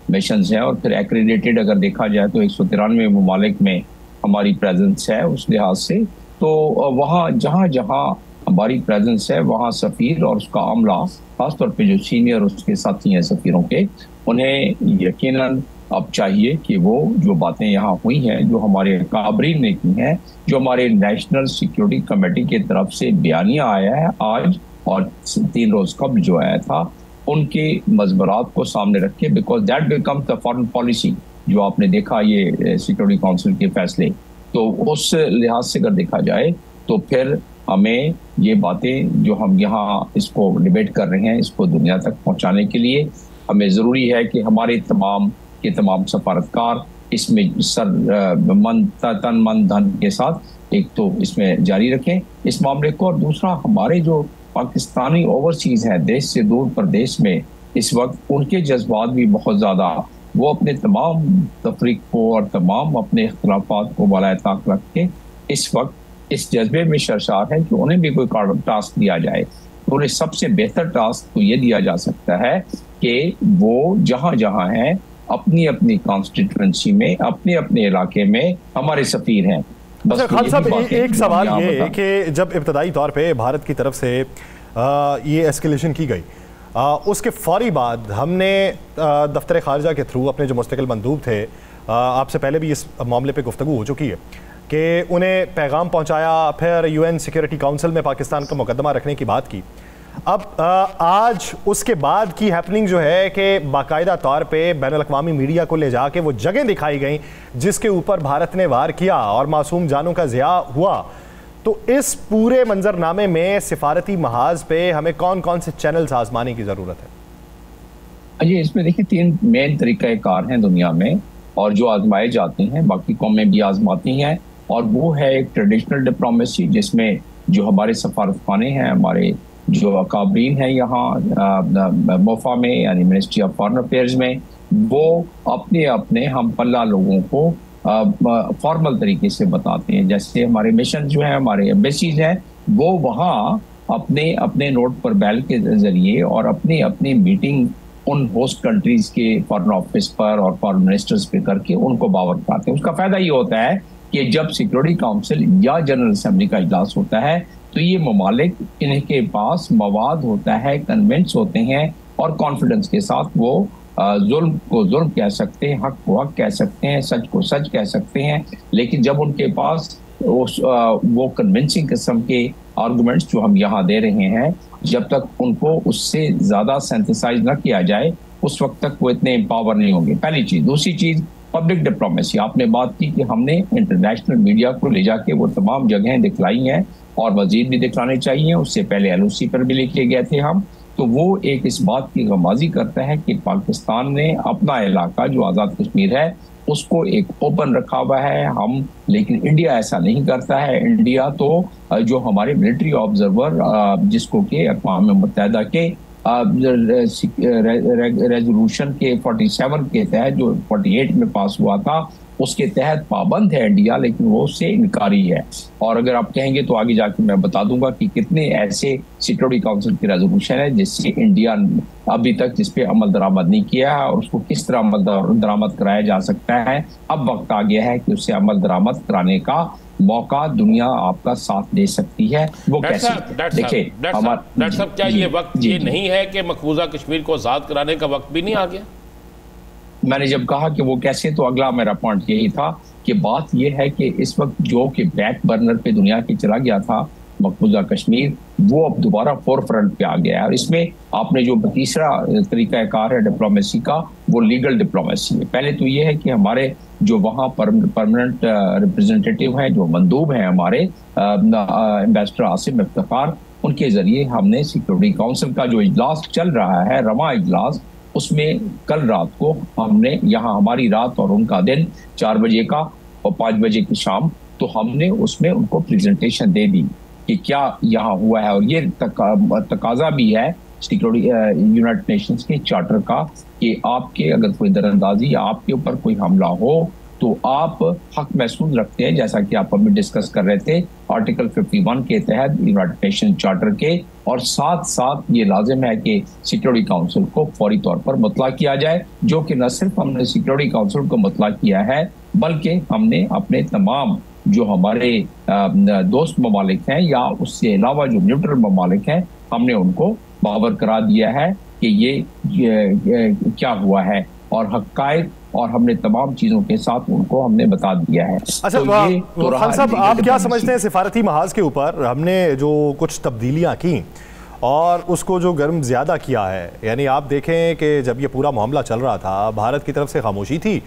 मिशन हैं, और फिर एक्रेडिटेड अगर देखा जाए तो 193 ममालिक में हमारी प्रेजेंस है उस लिहाज से। तो वहाँ जहाँ जहाँ हमारी प्रेजेंस है वहाँ सफ़ीर और उसका अमला, खासतौर पे जो सीनियर उसके साथी हैं सफ़ीरों के, उन्हें यकीनन अब चाहिए कि वो जो बातें यहाँ हुई हैं, जो हमारे काबरीन ने की हैं, जो हमारे नेशनल सिक्योरिटी कमेटी की तरफ से बयानिया आया है आज और 3 रोज़ कबल जो आया था, उनके मज़बरात को सामने रखे, because that becomes the foreign policy. जो आपने देखा ये सिक्योरिटी काउंसिल के फैसले, तो उस लिहाज से अगर देखा जाए तो फिर हमें ये बातें जो हम यहाँ इसको डिबेट कर रहे हैं, इसको दुनिया तक पहुँचाने के लिए हमें ज़रूरी है कि हमारे तमाम सफारतकार इसमें तन मन धन के साथ एक तो इसमें जारी रखें इस मामले को, और दूसरा हमारे जो पाकिस्तानी ओवरसीज़ हैं, देश से दूर प्रदेश में, इस वक्त उनके जज्बात भी बहुत ज़्यादा, वो अपने तमाम तफरीक को और तमाम अपने इख्तलाफात को बाला ताक रख के इस वक्त इस जज्बे में शर्शार है कि उन्हें भी कोई टास्क दिया जाए। तो उन्हें सबसे बेहतर टास्क तो ये दिया जा सकता है कि वो जहाँ जहाँ हैं अपनी अपनी कॉन्स्टिट्यूएंसी में, अपने अपने इलाके में हमारे सफ़ीर हैं। अच्छा खान साहब, एक सवाल ये है कि जब इब्तदाई तौर पे भारत की तरफ से ये एस्केलेशन की गई, उसके फौरी बाद हमने दफ्तर खारजा के थ्रू अपने जो मुस्तकिल मंदूब थे, आपसे पहले भी इस मामले पे गुफ्तगू हो चुकी है कि उन्हें पैगाम पहुंचाया, फिर UN सिक्योरिटी काउंसिल में पाकिस्तान का मुकदमा रखने की बात की। अब आज उसके बाद की हैपनिंग जो है कि बाकायदा तौर पे बैनुल-अक़वामी मीडिया को ले जाके वो जगह दिखाई गई जिसके ऊपर भारत ने वार किया और मासूम जानों का ज़िया हुआ। तो इस पूरे मंजरनामे में सिफारती महाज पे हमें कौन कौन से चैनल्स आजमाने की ज़रूरत है? ये इसमें देखिए 3 मेन तरीक़ाकार हैं दुनिया में, और जो आजमाए जाते हैं, बाकी कौमें भी आजमाती हैं। और वो है एक ट्रेडिशनल डिप्लोमेसी, जिसमें जो हमारे सफारतखाने हैं, हमारे जो अकाबरीन हैं यहाँ मोफा में, यानी मिनिस्ट्री ऑफ फॉरेन अफेयर्स में, वो अपने अपने हम पल्ला लोगों को फॉर्मल तरीके से बताते हैं। जैसे हमारे मिशन जो है, हमारे एम्बेसीज हैं, वो वहाँ अपने अपने नोट पर बैल के जरिए और अपनी अपनी मीटिंग उन होस्ट कंट्रीज के फॉरेन ऑफिस पर और फॉरेन मिनिस्टर्स पे करके उनको बावर कराते हैं। उसका फायदा ये होता है कि जब सिक्योरिटी काउंसिल या जनरल असेंबली का इजलास होता है तो ये ममालिक, इनके पास मवाद होता है, कन्विंस होते हैं और कॉन्फिडेंस के साथ वो जुल्म को जुल्म कह सकते हैं, हक को हक कह सकते हैं, सच को सच कह सकते हैं। लेकिन जब उनके पास वो कन्विंसिंग किस्म के आर्गूमेंट्स जो हम यहाँ दे रहे हैं, जब तक उनको उससे ज़्यादा सिंथेसाइज ना किया जाए, उस वक्त तक वो इतने एम्पावर नहीं होंगे। पहली चीज़। दूसरी चीज़, पब्लिक डिप्लोमेसी। आपने बात की कि हमने इंटरनेशनल मीडिया को ले जाके वो तमाम जगहें दिखलाई हैं और मजीद भी दिखलाने चाहिए। उससे पहले LOC पर भी लिखे गए थे हम। तो वो एक इस बात की गमाजी करता है कि पाकिस्तान ने अपना इलाका जो आज़ाद कश्मीर है उसको एक ओपन रखा हुआ है हम, लेकिन इंडिया ऐसा नहीं करता है। इंडिया तो जो हमारे मिलिट्री ऑब्जर्वर जिसको कि अक़वाम मुत्तहिदा के रेजोल्यूशन के 47 के तहत जो 48 में पास हुआ था उसके तहत पाबंद है इंडिया, लेकिन वो उससे इनकारी है। और अगर आप कहेंगे तो आगे जाके मैं बता दूंगा कि कितने ऐसे सिक्योरिटी काउंसिल के रेजोल्यूशन है जिससे इंडिया अभी तक जिस पे अमल दरामद नहीं किया है और उसको किस तरह अमल दरामद कराया जा सकता है। अब वक्त आ गया है कि उससे अमल दरामद कराने का मौका दुनिया आपका साथ दे सकती है। वो कैसे? देखिए डॉक्टर साहब, क्या ये वक्त ये नहीं है कि मकबूजा कश्मीर को आज़ाद कराने का वक्त भी नहीं आ गया? मैंने जब कहा कि वो कैसे, तो अगला मेरा पॉइंट यही था कि बात यह है कि इस वक्त जो कि बैक बर्नर पे दुनिया के चला गया था मकबूजा कश्मीर, वो अब दोबारा फोर फ्रंट पे आ गया है। और इसमें आपने जो तीसरा तरीकाकार है डिप्लोमेसी का, वो लीगल डिप्लोमेसी है। पहले तो ये है कि हमारे जो वहाँ परमानेंट रिप्रेजेंटेटिव हैं, जो मंदूब हैं हमारे एम्बेसडर आसिम इफ्तिखार, उनके जरिए हमने सिक्योरिटी काउंसिल का जो इजलास चल रहा है, रमा इजलास, उसमें कल रात को हमने यहाँ हमारी रात और उनका दिन 4 बजे का और 5 बजे की शाम, तो हमने उसमें उनको प्रेजेंटेशन दे दी कि क्या यहाँ हुआ है। और ये तकाजा भी है सिक्योरिटी यूनाइटेड नेशंस के चार्टर का कि आपके अगर कोई दरअंदाजी या आपके ऊपर कोई हमला हो तो आप हक महसूस रखते हैं, जैसा कि आप अभी डिस्कस कर रहे थे आर्टिकल 51 के तहत यूनाइटेड नेशन चार्टर के। और साथ साथ ये लाजिम है कि सिक्योरिटी काउंसिल को फौरी तौर पर मुतला किया जाए, जो कि न सिर्फ हमने सिक्योरिटी काउंसिल को मुतला किया है बल्कि हमने अपने तमाम जो हमारे दोस्त ममालिक हैं या उससे अलावा जो न्यूट्रल ममालिक हैं, हमने उनको बावर करा दिया है कि ये क्या हुआ है और हक़ाइक़, और हमने तमाम चीजों के साथ उनको हमने बता दिया है। अच्छा, तो खान साहब, आप क्या समझते हैं सिफारती महाज के ऊपर हमने जो कुछ तब्दीलियां की और उसको जो गर्म ज़्यादा किया है? यानी आप देखें कि जब ये पूरा मामला चल रहा था, भारत की तरफ से खामोशी थी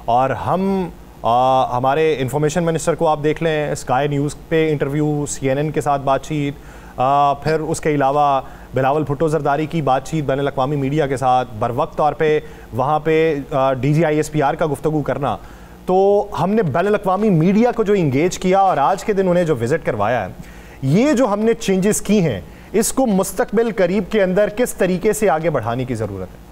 और हम हमारे इंफॉर्मेशन मिनिस्टर को आप देख लें, स्काई न्यूज़ पे इंटरव्यू, CNN के साथ बातचीत, फिर उसके अलावा बिलावल भुट्टो जरदारी की बातचीत बैनुल अक़वामी मीडिया के साथ, बर वक्त तौर पे वहाँ पे DGISPR का गुफ्तगू करना, तो हमने बैनुल अक़वामी मीडिया को जो इंगेज किया और आज के दिन उन्हें जो विज़िट करवाया है, ये जो हमने चेंजेस की हैं, इसको मुस्तकबिल करीब के अंदर किस तरीके से आगे बढ़ाने की ज़रूरत है?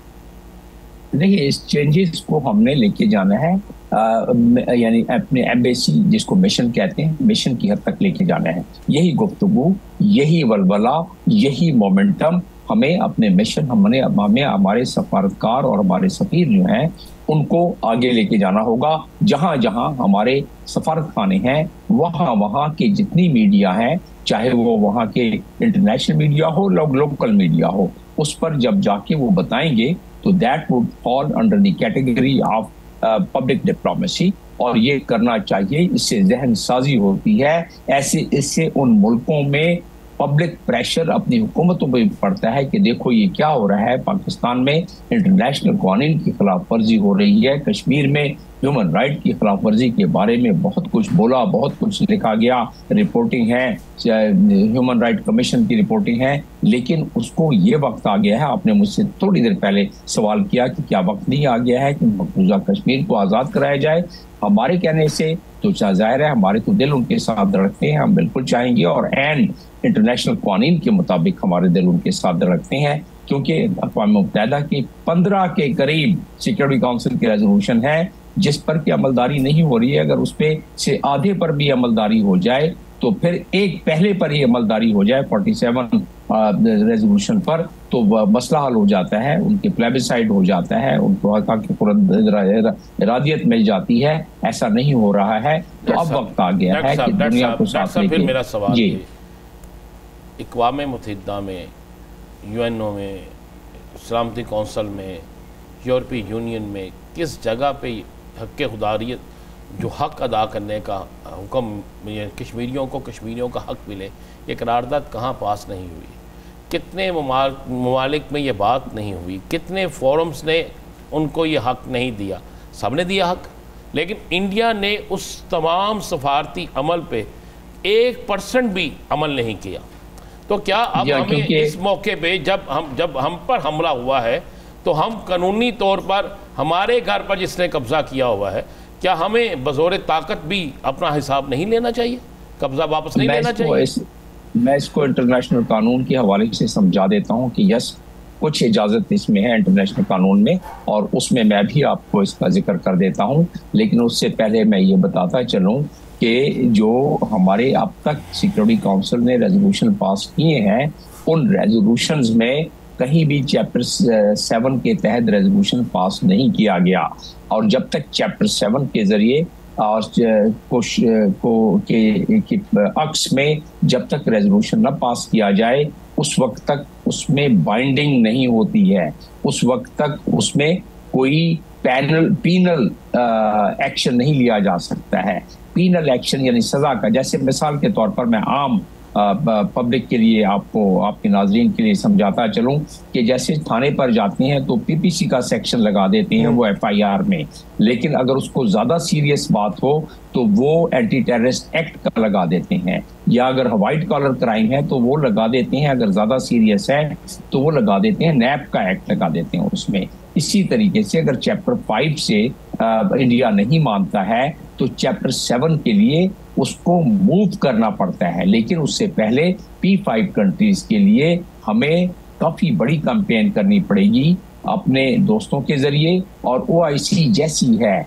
देखिए, इस चेंजेस को हमने लेके जाना है, यानी अपने एम्बेसी जिसको मिशन कहते हैं, मिशन की हद तक लेके जाना है। यही गुफ्तगू, यही वलवला, यही मोमेंटम हमें अपने मिशन, हमें हमारे सफारतकार और हमारे सफीर जो हैं उनको आगे लेके जाना होगा। जहां जहां हमारे सफारत खाने हैं, वहां वहां की जितनी मीडिया है, चाहे वो वहां के इंटरनेशनल मीडिया हो, लोकल मीडिया हो, उस पर जब जाके वो बताएंगे तो that would fall under the category of public diplomacy. और ये करना चाहिए, इससे जहन साजी होती है। ऐसे इससे उन मुल्कों में पब्लिक प्रेशर अपनी हुकूमतों पर पड़ता है कि देखो ये क्या हो रहा है, पाकिस्तान में इंटरनेशनल कानून की खिलाफ वर्जी हो रही है, कश्मीर में ह्यूमन राइट की खिलाफ वर्जी के बारे में बहुत कुछ बोला, बहुत कुछ लिखा गया, रिपोर्टिंग है, ह्यूमन राइट कमीशन की रिपोर्टिंग है, लेकिन उसको ये वक्त आ गया है। आपने मुझसे थोड़ी देर पहले सवाल किया कि क्या वक्त नहीं आ गया है कि मकबूजा कश्मीर को आज़ाद कराया जाए? हमारे कहने से तो जाहिर है, हमारे तो दिल उनके साथ धड़कते हैं, हम बिल्कुल चाहेंगे, और एंड इंटरनेशनल कानून के मुताबिक हमारे दिल उनके साथ धड़कते हैं, क्योंकि अक़वाम मुत्तहिदा के 15 के करीब सिक्योरिटी काउंसिल के रेजोल्यूशन है जिस पर की अमलदारी नहीं हो रही है। अगर उस पे से आधे पर भी अमलदारी हो जाए तो फिर एक पहले पर ही अमलदारी हो जाए 47 रेजोल्यूशन पर, तो मसला हल हो जाता है, उनके प्लेबिसाइड हो जाता है, उनको इरादियत मिल जाती है। ऐसा नहीं हो रहा है, तो अब वक्त आ गया है कि दुनिया को साथ लेके। मेरा सवाल जी, अक़वाम मुत्तहिदा में, UNO में, सलामती कौंसल में, यूरोपीय यूनियन में किस जगह पे हक़ खुदारियत जो हक़ अदा करने का हुक्म कश्मीरियों का हक़ मिले, ये करारदाद कहाँ पास नहीं हुई? कितने ममालिक में ये बात नहीं हुई? कितने फोरम्स ने उनको ये हक़ नहीं दिया? सबने दिया हक़, लेकिन इंडिया ने उस तमाम सफारती अमल पे 1% भी अमल नहीं किया। तो क्या अब हमें इस मौके पे जब हम पर हमला हुआ है तो हम कानूनी तौर पर हमारे घर पर जिसने कब्जा किया हुआ है, क्या हमें बज़ोर ताकत भी अपना हिसाब नहीं लेना चाहिए, कब्जा वापस नहीं लेना चाहिए? मैं इसको इंटरनेशनल कानून के हवाले से समझा देता हूँ कि यस, कुछ इजाज़त इसमें है इंटरनेशनल कानून में, और उसमें मैं भी आपको इसका जिक्र कर देता हूँ। लेकिन उससे पहले मैं ये बताता चलूँ कि जो हमारे अब तक सिक्योरिटी काउंसिल ने रेजोल्यूशन पास किए हैं, उन रेजोल्यूशंस में कहीं भी चैप्टर 7 के तहत रेजोल्यूशन पास नहीं किया गया। और जब तक चैप्टर 7 के जरिए और के अक्स में जब तक रेजोल्यूशन न पास किया जाए, उस वक्त तक उसमें बाइंडिंग नहीं होती है, उस वक्त तक उसमें कोई पीनल एक्शन नहीं लिया जा सकता है। पीनल एक्शन यानी सजा का, जैसे मिसाल के तौर पर मैं आम पब्लिक के लिए आपको, आपके नाजरीन के लिए समझाता चलूं कि जैसे थाने पर जाते हैं तो पीपीसी का सेक्शन लगा देते हैं वो एफआईआर में, लेकिन अगर उसको ज़्यादा सीरियस बात हो तो वो एंटी टेररिस्ट एक्ट का लगा देते हैं, या अगर वाइट कॉलर क्राइम है तो वो लगा देते हैं, अगर ज़्यादा सीरियस है तो वो लगा देते हैं नैप का एक्ट लगा देते हैं उसमें। इसी तरीके से अगर चैप्टर 5 से इंडिया नहीं मानता है तो चैप्टर 7 के लिए उसको मूव करना पड़ता है। लेकिन उससे पहले P5 कंट्रीज के लिए हमें काफ़ी बड़ी कैंपेन करनी पड़ेगी अपने दोस्तों के जरिए, और OIC जैसी है,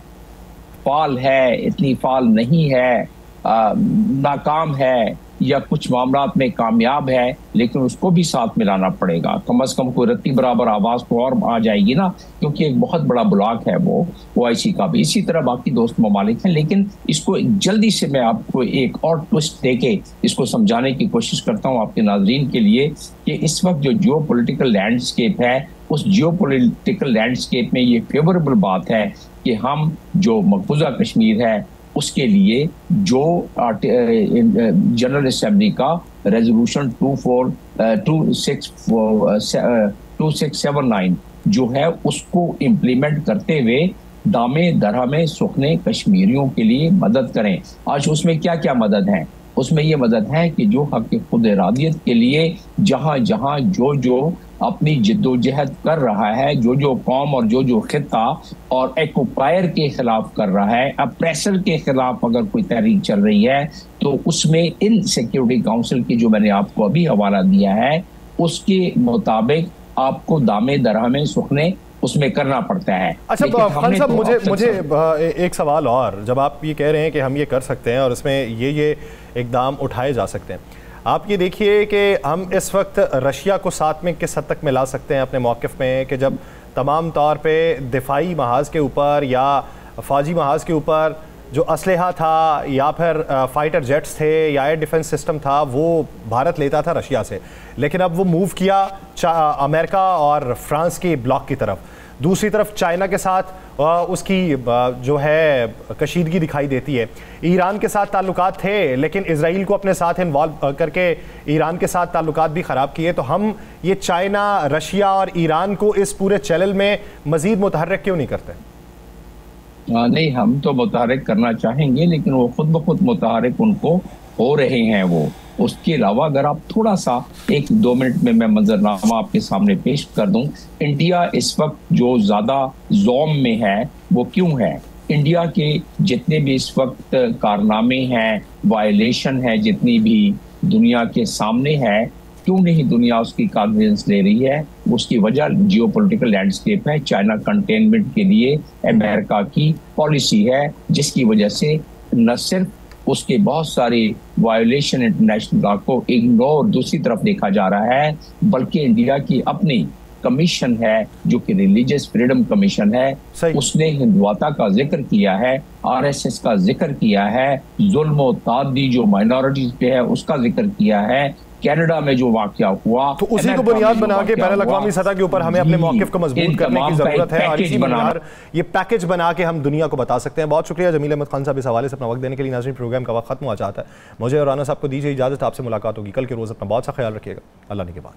फाल है, इतनी फाल नहीं है, नाकाम है या कुछ मामलात में कामयाब है, लेकिन उसको भी साथ मिलाना पड़ेगा। कम से कम कोई रत्ती बराबर आवाज़ तो और आ जाएगी ना, क्योंकि एक बहुत बड़ा ब्लॉक है वो OIC का भी। इसी तरह बाकी दोस्त ममालिक हैं, लेकिन इसको जल्दी से मैं आपको एक और ट्विस्ट देके इसको समझाने की कोशिश करता हूँ आपके नाजरीन के लिए कि इस वक्त जो जियो पोलिटिकल लैंडस्केप है, उस जियो पोलिटिकल लैंडस्केप में ये फेवरेबल बात है कि हम जो मकबूजा कश्मीर है उसके लिए जो जनरल असेंबली का रेजोल्यूशन 2679 जो है उसको इम्प्लीमेंट करते हुए दामे दरहमे सुखने कश्मीरियों के लिए मदद करें। आज उसमें क्या क्या मदद है? उसमें ये मदद है कि जो हक खुद इरादियत के लिए जहाँ जहाँ जो अपनी जिद्दोजहद कर रहा है, जो कौम और जो खिता और एक्युपायर के खिलाफ कर रहा है, अप्रेसर के खिलाफ अगर कोई तहरीक चल रही है, तो उसमें इन सिक्योरिटी काउंसिल की जो मैंने आपको अभी हवाला दिया है उसके मुताबिक आपको दामे दरहमे सुखने उसमें करना पड़ता है। अच्छा खान साहब, मुझे एक सवाल और, जब आप ये कह रहे हैं कि हम ये कर सकते हैं और इसमें ये इकदाम उठाए जा सकते हैं, आप ये देखिए कि हम इस वक्त रशिया को साथ में किस हद तक मिला सकते हैं अपने मौक़िफ़ में, कि जब तमाम तौर पे दिफाई महाज के ऊपर या फ़ौजी महाज के ऊपर जो असलहा था या फिर फाइटर जेट्स थे या एयर डिफेंस सिस्टम था वो भारत लेता था रशिया से, लेकिन अब वो मूव किया अमेरिका और फ्रांस के ब्लॉक की तरफ। दूसरी तरफ चाइना के साथ उसकी जो है कशीदगी दिखाई देती है। ईरान के साथ ताल्लुकात थे, लेकिन इजराइल को अपने साथ इन्वॉल्व करके ईरान के साथ ताल्लुकात भी ख़राब किए। तो हम ये चाइना, रशिया और ईरान को इस पूरे चैनल में मज़ीद मुतहर्रिक क्यों नहीं करते? नहीं, हम तो मुतहर्रिक करना चाहेंगे, लेकिन वो खुद ब खुद मुतहर्रिक उनको हो रहे हैं वो। उसके अलावा अगर आप थोड़ा सा 1-2 मिनट में मैं मंजरनामा आपके सामने पेश कर दूं, इंडिया इस वक्त जो ज़्यादा ज़ोम में है वो क्यों है? इंडिया के जितने भी इस वक्त कारनामे हैं, वायलेशन है, जितनी भी दुनिया के सामने है, क्यों नहीं दुनिया उसकी कॉन्फिडेंस ले रही है? उसकी वजह जियो पोलिटिकल लैंडस्केप है, चाइना कंटेनमेंट के लिए अमेरिका की पॉलिसी है, जिसकी वजह से न सिर्फ उसके बहुत सारे वायोलेशन इंटरनेशनल लॉ को इग्नोर दूसरी तरफ देखा जा रहा है, बल्कि इंडिया की अपनी कमीशन है जो कि रिलीजियस फ्रीडम कमीशन है, उसने हिंदुआता का जिक्र किया है, RSS का जिक्र किया है, जुल्म और तादी जो माइनॉरिटीज पे है उसका जिक्र किया है, कनाडा में जो वाकया हुआ, तो उसी को बुनियाद बना के बैनुल अक़वामी सतह के ऊपर हमें अपने मौक़िफ़ को मजबूत करने की जरूरत है, और इसी बुनियाद ये पैकेज बना के हम दुनिया को बता सकते हैं। बहुत शुक्रिया जमील अहमद खान साहब इस हवाले से अपना वक्त देने के लिए। नाज़रीन, प्रोग्राम का वक्त खत्म हो जाता है। मुझे और राना साहब को दीजिए इजाज़त, आपसे मुलाकात होगी कल के रोज़। अपना बहुत सा ख्याल रखिएगा। अल्लाह ने के बाद।